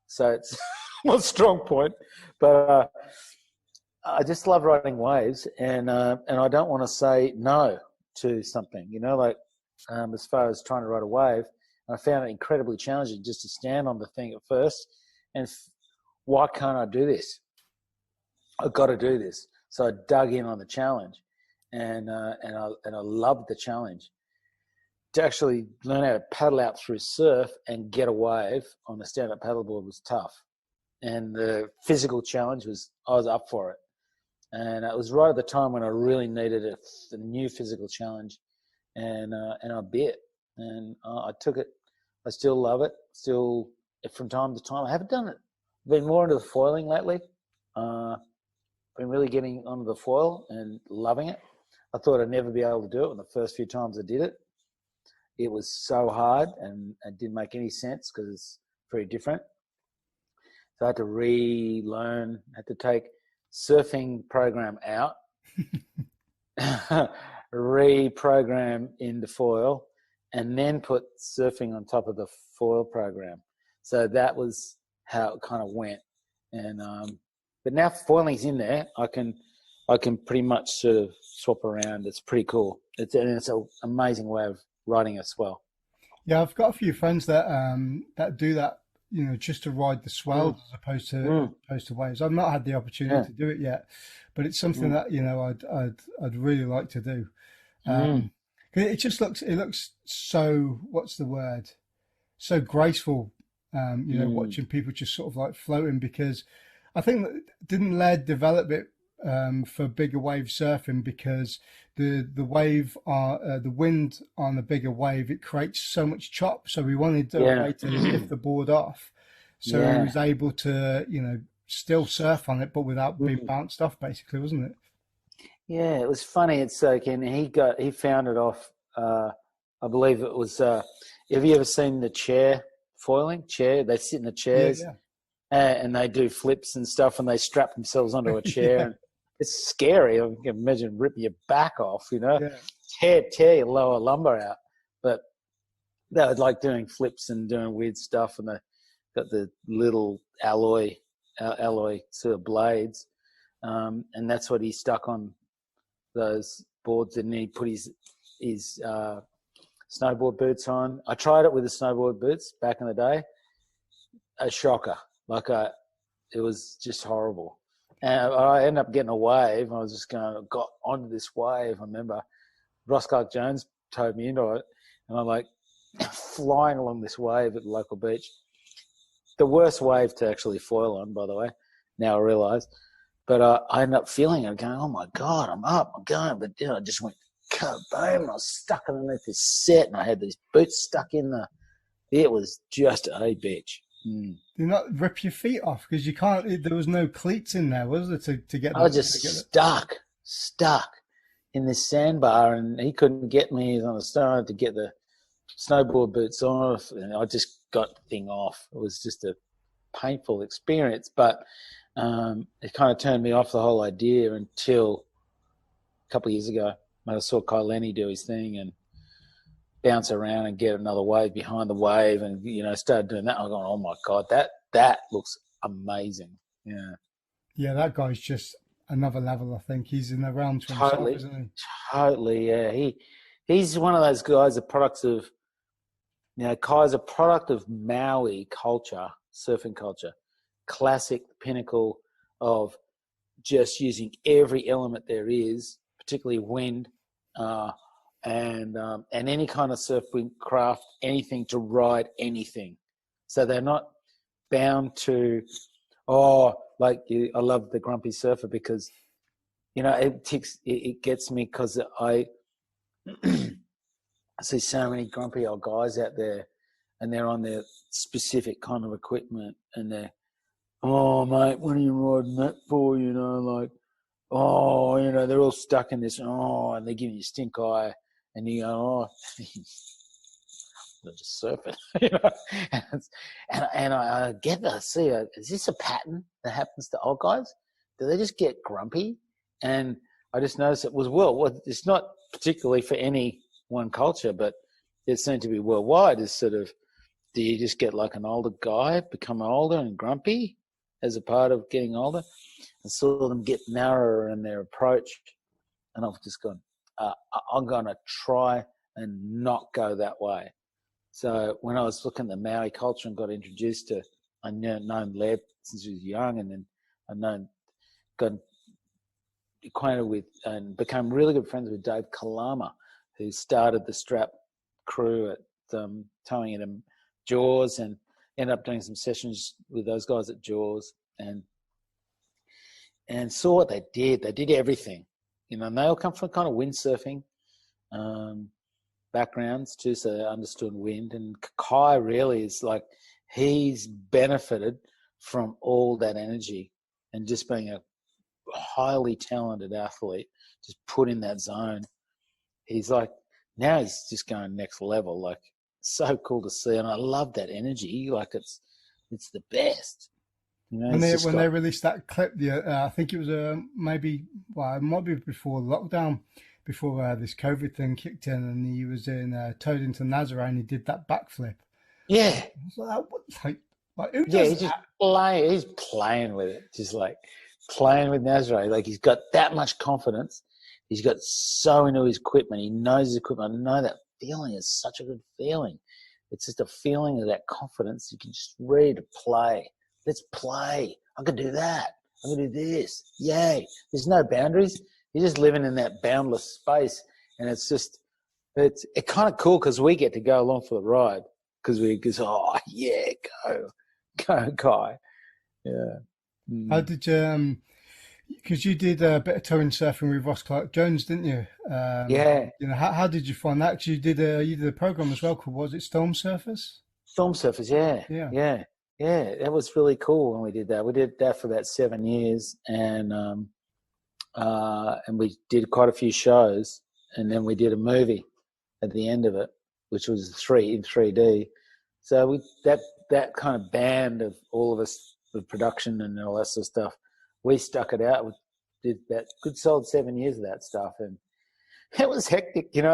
Speaker 2: so it's not a strong point, but I just love riding waves, and I don't want to say no to something, as far as trying to ride a wave. I found it incredibly challenging just to stand on the thing at first, and why can't I do this? I've got to do this. So I dug in on the challenge, and I loved the challenge. To actually learn how to paddle out through surf and get a wave on a stand-up paddleboard was tough, and the physical challenge I was up for it. And it was right at the time when I really needed a new physical challenge, and I bit, and I took it. I still love it. Still, from time to time, I haven't done it. I've been more into the foiling lately. Been really getting onto the foil and loving it. I thought I'd never be able to do it. And the first few times I did it, it was so hard and it didn't make any sense because it's very different. So I had to relearn, had to take surfing program out, reprogram into foil, and then put surfing on top of the foil program. So that was how it kind of went. And but now foiling's in there, I can pretty much sort of swap around. It's pretty cool. It's an amazing way of riding a swell.
Speaker 1: Yeah, I've got a few friends that do that, just to ride the swells as opposed to waves. I've not had the opportunity to do it yet, but it's something that I'd really like to do. 'Cause it looks so, what's the word? So graceful. Watching people just sort of like floating, because I think that didn't Laird develop it for bigger wave surfing, because the wind on a bigger wave, it creates so much chop. So we wanted a way to lift the board off, so he was able to still surf on it, but without being bounced off, basically, wasn't it?
Speaker 2: Yeah, it was funny. It's like, and he found it off. I believe it was. Have you ever seen the chair foiling? They sit in the chairs.
Speaker 1: Yeah.
Speaker 2: And they do flips and stuff, and they strap themselves onto a chair.
Speaker 1: Yeah.
Speaker 2: And it's scary. I can imagine ripping your back off,
Speaker 1: Yeah.
Speaker 2: tear your lower lumbar out. But they would like doing flips and doing weird stuff, and they got the little alloy sort of blades, and that's what he stuck on those boards. And he put his snowboard boots on. I tried it with the snowboard boots back in the day. A shocker. It was just horrible. And I ended up getting a wave. I was just got onto this wave. I remember Ross Clark Jones towed me into it, and I'm like flying along this wave at the local beach. The worst wave to actually foil on, by the way, now I realise. But I ended up feeling it, going, oh my God, I'm up, I'm going. But I just went, boom, I was stuck underneath this set, and I had these boots stuck in it was just a bitch.
Speaker 1: Do you not rip your feet off? Because you can't, there was no cleats in there, was there, to get
Speaker 2: I was just stuck in this sandbar, and he couldn't get me on the stone to get the snowboard boots off, and I just got the thing off. It was just a painful experience, but it kind of turned me off the whole idea until a couple of years ago when I saw Kyle Lenny do his thing and bounce around and get another wave behind the wave, and started doing that. I'm going, oh my God, that looks amazing.
Speaker 1: Yeah, that guy's just another level. I think he's in the realms for himself, isn't he?
Speaker 2: Totally, yeah. He's one of those guys, Kai's a product of Maui culture, surfing culture, classic pinnacle of just using every element there is, particularly wind, and any kind of surfing craft, anything to ride anything. So they're not bound to, I love the Grumpy Surfer because, it gets me because I see so many grumpy old guys out there, and they're on their specific kind of equipment, and they're, oh mate, what are you riding that for? They're all stuck in this, and they're giving you stink eye. And you go, they're just surfing, and I get that. See, is this a pattern that happens to old guys? Do they just get grumpy? And I just noticed it was, it's not particularly for any one culture, but it seemed to be worldwide. Is sort of, do you just get like an older guy, become older and grumpy as a part of getting older? And saw them get narrower in their approach, and I've just gone, I'm going to try and not go that way. So when I was looking at the Maori culture and got introduced to, I known Laird since he was young, and then got acquainted with and became really good friends with Dave Kalama, who started the Strap crew at towing into Jaws, and ended up doing some sessions with those guys at Jaws, and and saw what they did. They did everything, and they all come from kind of windsurfing backgrounds too, so they understood wind. And Kai really is like, he's benefited from all that energy and just being a highly talented athlete, just put in that zone. He's like, now he's just going next level. Like, so cool to see, and I love that energy. Like, it's the best.
Speaker 1: When they released that clip, I think it was it might be before lockdown, before this COVID thing kicked in, and he was in Towed into Nazaré, and he did that backflip.
Speaker 2: Yeah.
Speaker 1: Who does that?
Speaker 2: He's playing with it, just like playing with Nazaré. Like, he's got that much confidence. He's got so into his equipment. He knows his equipment. I know that feeling is such a good feeling. It's just a feeling of that confidence. You can just ready to play. Let's play. I can do that. I can do this. Yay. There's no boundaries. You're just living in that boundless space. And it's kind of cool because we get to go along for the ride because oh, yeah, go, Kai. Yeah.
Speaker 1: How did you, because you did a bit of towing surfing with Ross Clark-Jones, didn't you?
Speaker 2: Yeah.
Speaker 1: How did you find that? Because you did a program as well called, was it Storm Surfers?
Speaker 2: Storm Surfers, yeah. Yeah, that was really cool when we did that. We did that for about 7 years, and we did quite a few shows, and then we did a movie at the end of it, which was in 3D. So that kind of band of all of us, the production and all that sort of stuff, we stuck it out. We did that good solid 7 years of that stuff, and it was hectic, being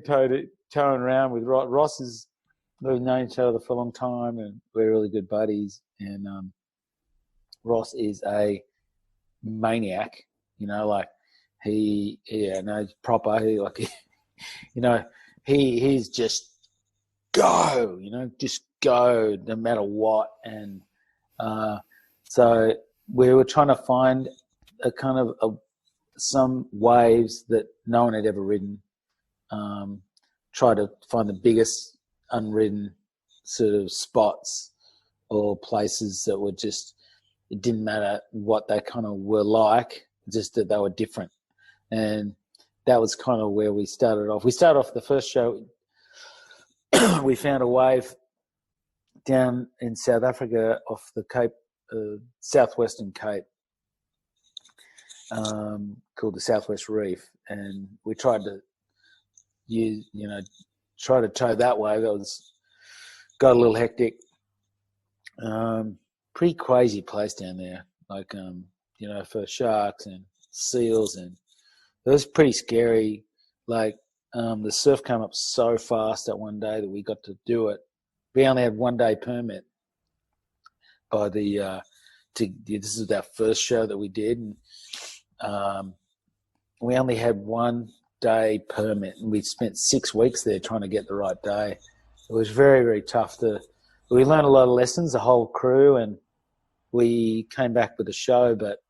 Speaker 2: towing around with Ross. We've known each other for a long time, and we're really good buddies. And Ross is a maniac, he's proper. He's just just go no matter what. And so we were trying to find a kind of some waves that no one had ever ridden. Try to find the biggest unridden sort of spots or places that were just, it didn't matter what they kind of were like, just that they were different. And that was kind of where we started off. We started off the first show, we found a wave down in South Africa off the Cape, southwestern Cape, called the Southwest Reef. And we tried to try to tow that way. That got a little hectic. Pretty crazy place down there, like for sharks and seals, and it was pretty scary. Like the surf came up so fast that one day that we got to do it. We only had 1 day permit by this is our first show that we did, and we only had 1 day permit, and we spent 6 weeks there trying to get the right day. It was very, very tough. We learned a lot of lessons, the whole crew, and we came back with a show, but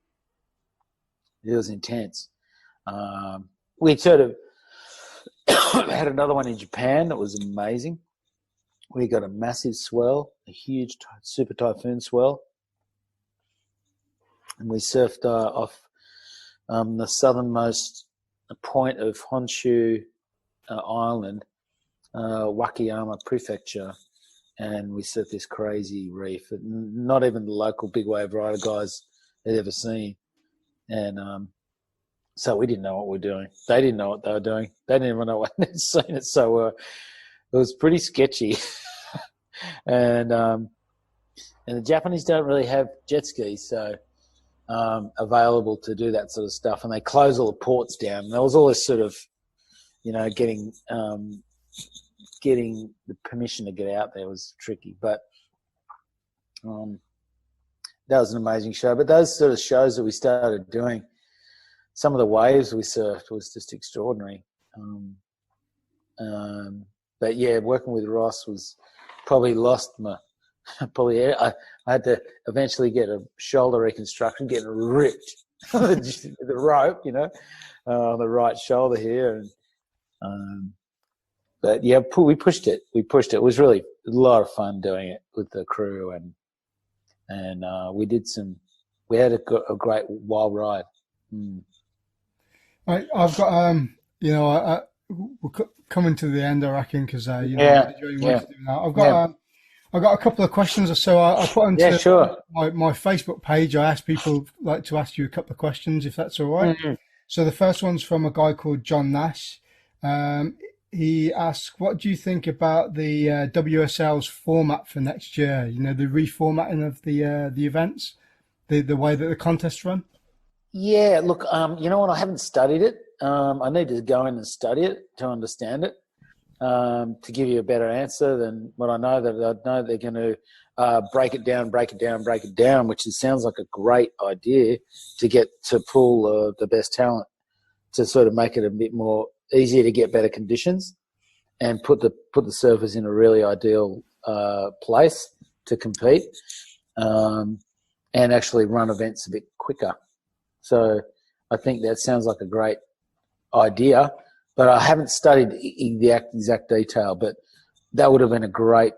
Speaker 2: it was intense. We sort of had another one in Japan that was amazing. We got a massive swell, a huge super typhoon swell, and we surfed off the southernmost point of Honshu Island, Wakayama Prefecture, and we surfed this crazy reef that not even the local big wave rider guys had ever seen. And so we didn't know what we were doing. They didn't know what they were doing. They didn't even know what they'd seen it. So it was pretty sketchy. And the Japanese don't really have jet skis, so available to do that sort of stuff, and they close all the ports down. And there was all this sort of, getting the permission to get out there was tricky, but that was an amazing show. But those sort of shows that we started doing, some of the waves we surfed was just extraordinary. But yeah, working with Ross was probably lost my. I had to eventually get a shoulder reconstruction, getting ripped with the rope, on the right shoulder here. And but yeah, we pushed it. It was really a lot of fun doing it with the crew, and we we had a great wild ride.
Speaker 1: I've got we're coming to the end, I reckon, because
Speaker 2: Yeah,
Speaker 1: you
Speaker 2: yeah,
Speaker 1: want to do now.
Speaker 2: yeah,
Speaker 1: I've got a couple of questions or so. I put
Speaker 2: yeah.
Speaker 1: onto
Speaker 2: Sure.
Speaker 1: my Facebook page. I asked people like to ask you a couple of questions, if that's all right.
Speaker 2: Mhm.
Speaker 1: So the first one's from a guy called John Nash. Um, he asks, "What do you think about the WSL's format for next year? You know, the reformatting of the events, the way that the contests run."
Speaker 2: Yeah, look, you know what? I haven't studied it. I need to go in and study it to understand it, to give you a better answer than what I know. That I know they're going to break it down, which sounds like a great idea to get to pull the best talent to sort of make it a bit more easier to get better conditions and put the surfers in a really ideal place to compete, and actually run events a bit quicker. So I think that sounds like a great idea, but I haven't studied the exact detail. But that would have been a great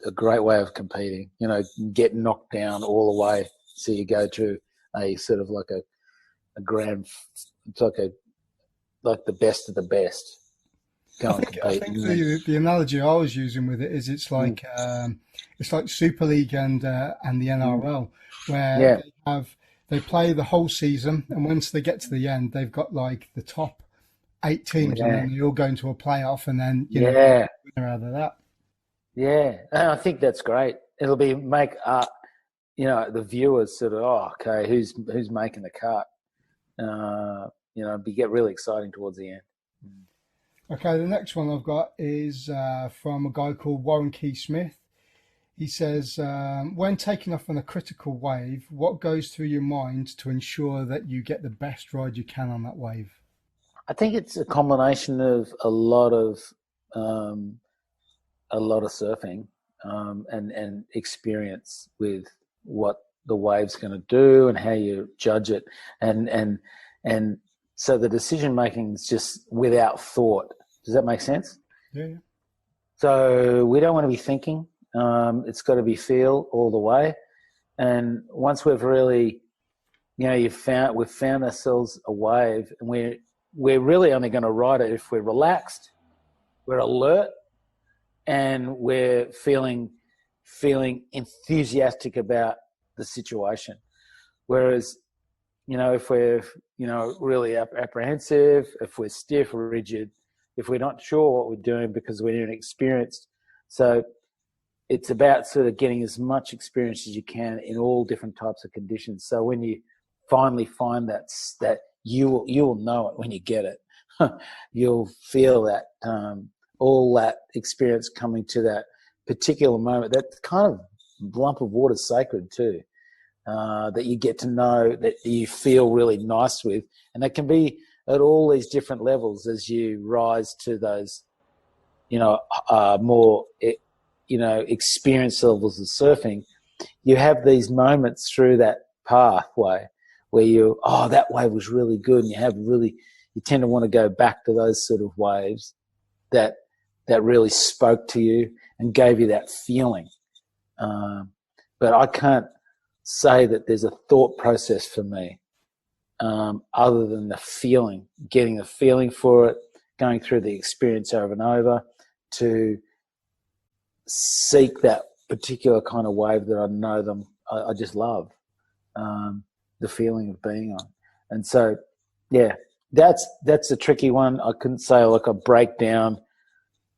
Speaker 2: way of competing. You know, get knocked down all the way, so you go to a sort of like a grand. It's like the best of the best. Go and
Speaker 1: I
Speaker 2: compete.
Speaker 1: think the analogy I was using with it is it's like Super League and the NRL, where
Speaker 2: Yeah,
Speaker 1: they play the whole season, and once they get to the end, they've got like the top 8 teams, and
Speaker 2: yeah,
Speaker 1: then they all go into a playoff, and then
Speaker 2: yeah,
Speaker 1: winner out of that.
Speaker 2: yeah. And I think that's great. It'll make the viewers sort of, oh, okay, who's making the cut? Get really exciting towards the end.
Speaker 1: Okay, the next one I've got is from a guy called Warren Key Smith. He says, when taking off on a critical wave, what goes through your mind to ensure that you get the best ride you can on that wave?
Speaker 2: I think it's a combination of a lot of surfing, and experience with what the wave's going to do and how you judge it, and so the decision making is just without thought. Does that make sense?
Speaker 1: Yeah, yeah.
Speaker 2: So we don't want to be thinking. It's got to be feel all the way. And once we've really, we've found ourselves a wave, and we're really only going to ride it if we're relaxed, we're alert, and we're feeling enthusiastic about the situation. Whereas, if we're really apprehensive, if we're stiff or rigid, if we're not sure what we're doing because we're inexperienced, so it's about sort of getting as much experience as you can in all different types of conditions. So when you finally find that you will know it when you get it. You'll feel that all that experience coming to that particular moment. That kind of lump of water is sacred too. That you get to know, that you feel really nice with, and that can be at all these different levels as you rise to those, more, experience levels of surfing. You have these moments through that pathway where that wave was really good, and you tend to want to go back to those sort of waves that really spoke to you and gave you that feeling. But I can't say that there's a thought process for me, other than the feeling, getting the feeling for it, going through the experience over and over to seek that particular kind of wave that I know I just love, the feeling of being on. And so, yeah, that's a tricky one. I couldn't say like a breakdown,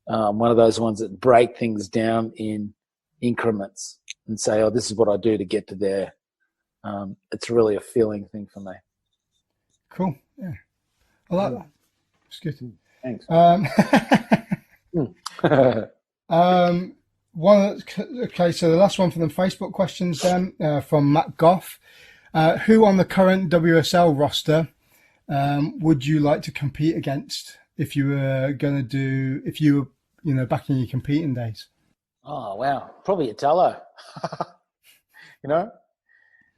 Speaker 2: one of those ones that break things down in increments and say, oh, this is what I do to get to there. It's really a feeling thing for me.
Speaker 1: Cool. Yeah, I like that. It's good.
Speaker 2: Thanks.
Speaker 1: Okay, so the last one from the Facebook questions then, from Matt Goff. Who on the current WSL roster would you like to compete against if you were back in your competing days?
Speaker 2: Oh, wow. Probably Italo. Italo,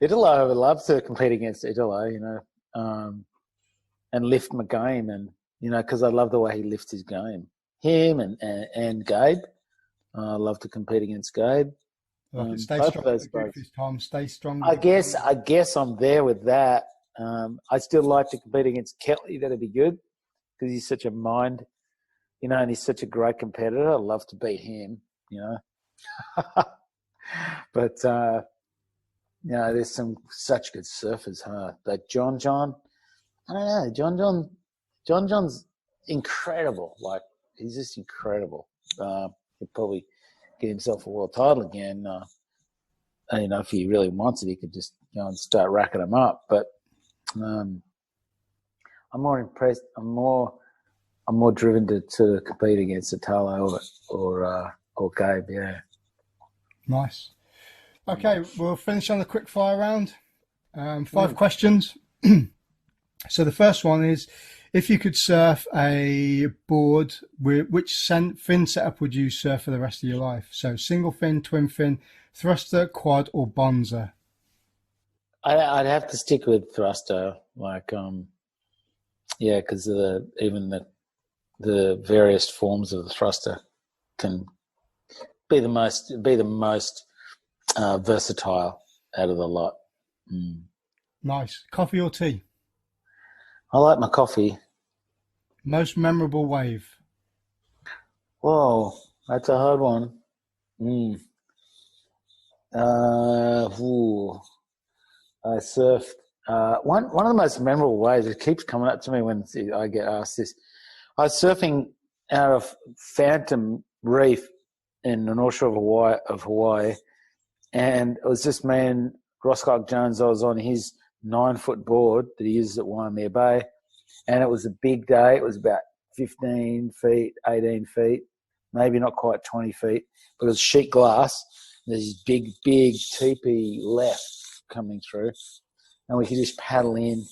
Speaker 2: I would love to compete against Italo, and lift my game, and, because I love the way he lifts his game. Him and Gabe. I love to compete against Gabe.
Speaker 1: Like it stay
Speaker 2: Both
Speaker 1: strong
Speaker 2: of those
Speaker 1: with the
Speaker 2: boats.
Speaker 1: goofies, Tom. Stay strong.
Speaker 2: I guess I'm there with that. I still like to compete against Kelly. That'd be good because he's such a mind, and he's such a great competitor. I'd love to beat him, But there's some such good surfers, huh? Like John. I don't know. John's incredible. Like he's just incredible. He'd probably get himself a world title again. If he really wants it, he could just go and start racking them up. But I'm more impressed. I'm more driven to compete against Italo or Gabe. Yeah.
Speaker 1: Nice. Okay, we'll finish on the quick fire round. 5 questions. So the first one is, if you could surf a board, which fin setup would you surf for the rest of your life? So single fin, twin fin, thruster, quad, or bonzer?
Speaker 2: I'd have to stick with thruster, because even the various forms of the thruster can be the most versatile out of the lot.
Speaker 1: Nice. Coffee or tea?
Speaker 2: I like my coffee.
Speaker 1: Most memorable wave?
Speaker 2: Whoa, that's a hard one. I surfed. One of the most memorable waves, it keeps coming up to me when I get asked this. I was surfing out of Phantom Reef in the North Shore of Hawaii, and it was just me and Ross Clark Jones. I was on his 9-foot board that he uses at Waimea Bay, and it was a big day. It was about 15 feet, 18 feet, maybe not quite 20 feet, but it was sheet glass. There's this big teepee left coming through, and we could just paddle in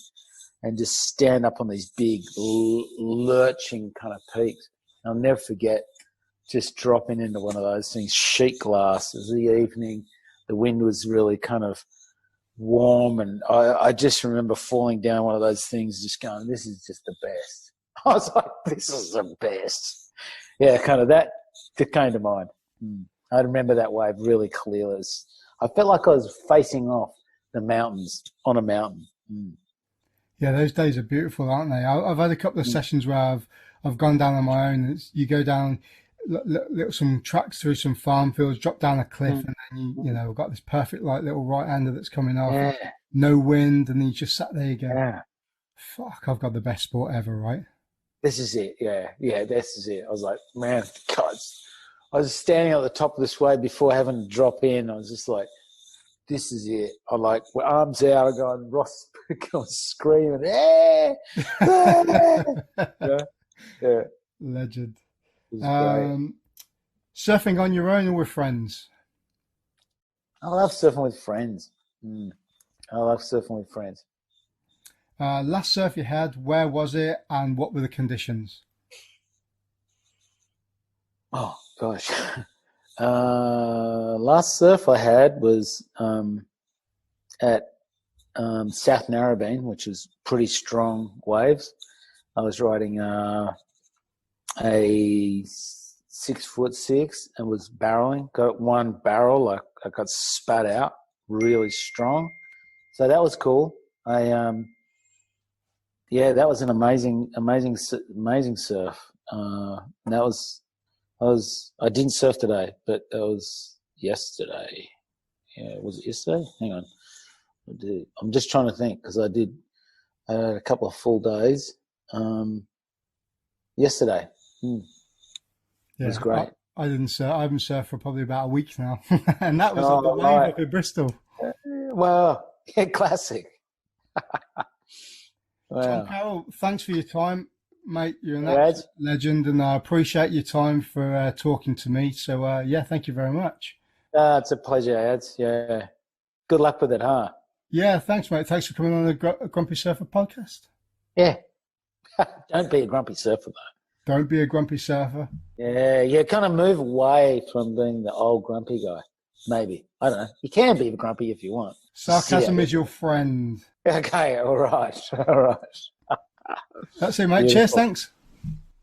Speaker 2: and just stand up on these big lurching kind of peaks. I'll never forget just dropping into one of those things, sheet glass. It was the evening. The wind was really kind of warm, and I just remember falling down one of those things just going, this is just the best. I was like, this is the best. Yeah, kind of that came to mind. I remember that wave really clearly. I felt like I was facing off the mountains on a mountain.
Speaker 1: Yeah, those days are beautiful, aren't they? I've had a couple of sessions where I've gone down on my own. You go down some tracks through some farm fields, drop down a cliff, and then you've got this perfect little right-hander that's coming off.
Speaker 2: Yeah.
Speaker 1: No wind, and then you just sat there. You go,
Speaker 2: Yeah.
Speaker 1: fuck, I've got the best sport ever, right?
Speaker 2: This is it. Yeah, this is it. I was like, man, God. I was standing at the top of this wave before having to drop in. I was just like, this is it. I with arms out, I go, and Ross was screaming, yeah. Yeah.
Speaker 1: Legend.
Speaker 2: It was great.
Speaker 1: Surfing on your own or with friends?
Speaker 2: I love surfing with friends.
Speaker 1: Last surf you had, where was it, and what were the conditions?
Speaker 2: Oh gosh. Last surf I had was at South Narrabeen, which is pretty strong waves. I was riding a 6'6" and was barreling. Got one barrel, I got spat out really strong. So that was cool. That was an amazing surf. I didn't surf today, but that was yesterday. Yeah, was it yesterday? Hang on. I'm just trying to think because I had a couple of full days. Yesterday. It was great.
Speaker 1: I didn't surf. I haven't surfed for probably about a week now, and that was at the wave up in Bristol.
Speaker 2: Well, yeah, classic.
Speaker 1: Wow. Tom Carroll, thanks for your time, mate. You're an absolute legend, and I appreciate your time for talking to me. So, thank you very much.
Speaker 2: It's a pleasure, Ads. Yeah. Good luck with it, huh?
Speaker 1: Yeah, thanks, mate. Thanks for coming on the Grumpy Surfer podcast.
Speaker 2: Yeah. Don't be a grumpy surfer, though.
Speaker 1: Don't be a grumpy surfer.
Speaker 2: Yeah, kind of move away from being the old grumpy guy. Maybe. I don't know. You can be grumpy if you want.
Speaker 1: Sarcasm is your friend.
Speaker 2: Okay, all right.
Speaker 1: That's it, mate.
Speaker 2: Beautiful.
Speaker 1: Cheers, thanks.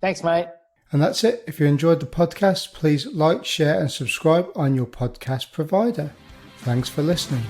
Speaker 2: Thanks, mate.
Speaker 1: And that's it. If you enjoyed the podcast, please like, share and subscribe on your podcast provider. Thanks for listening.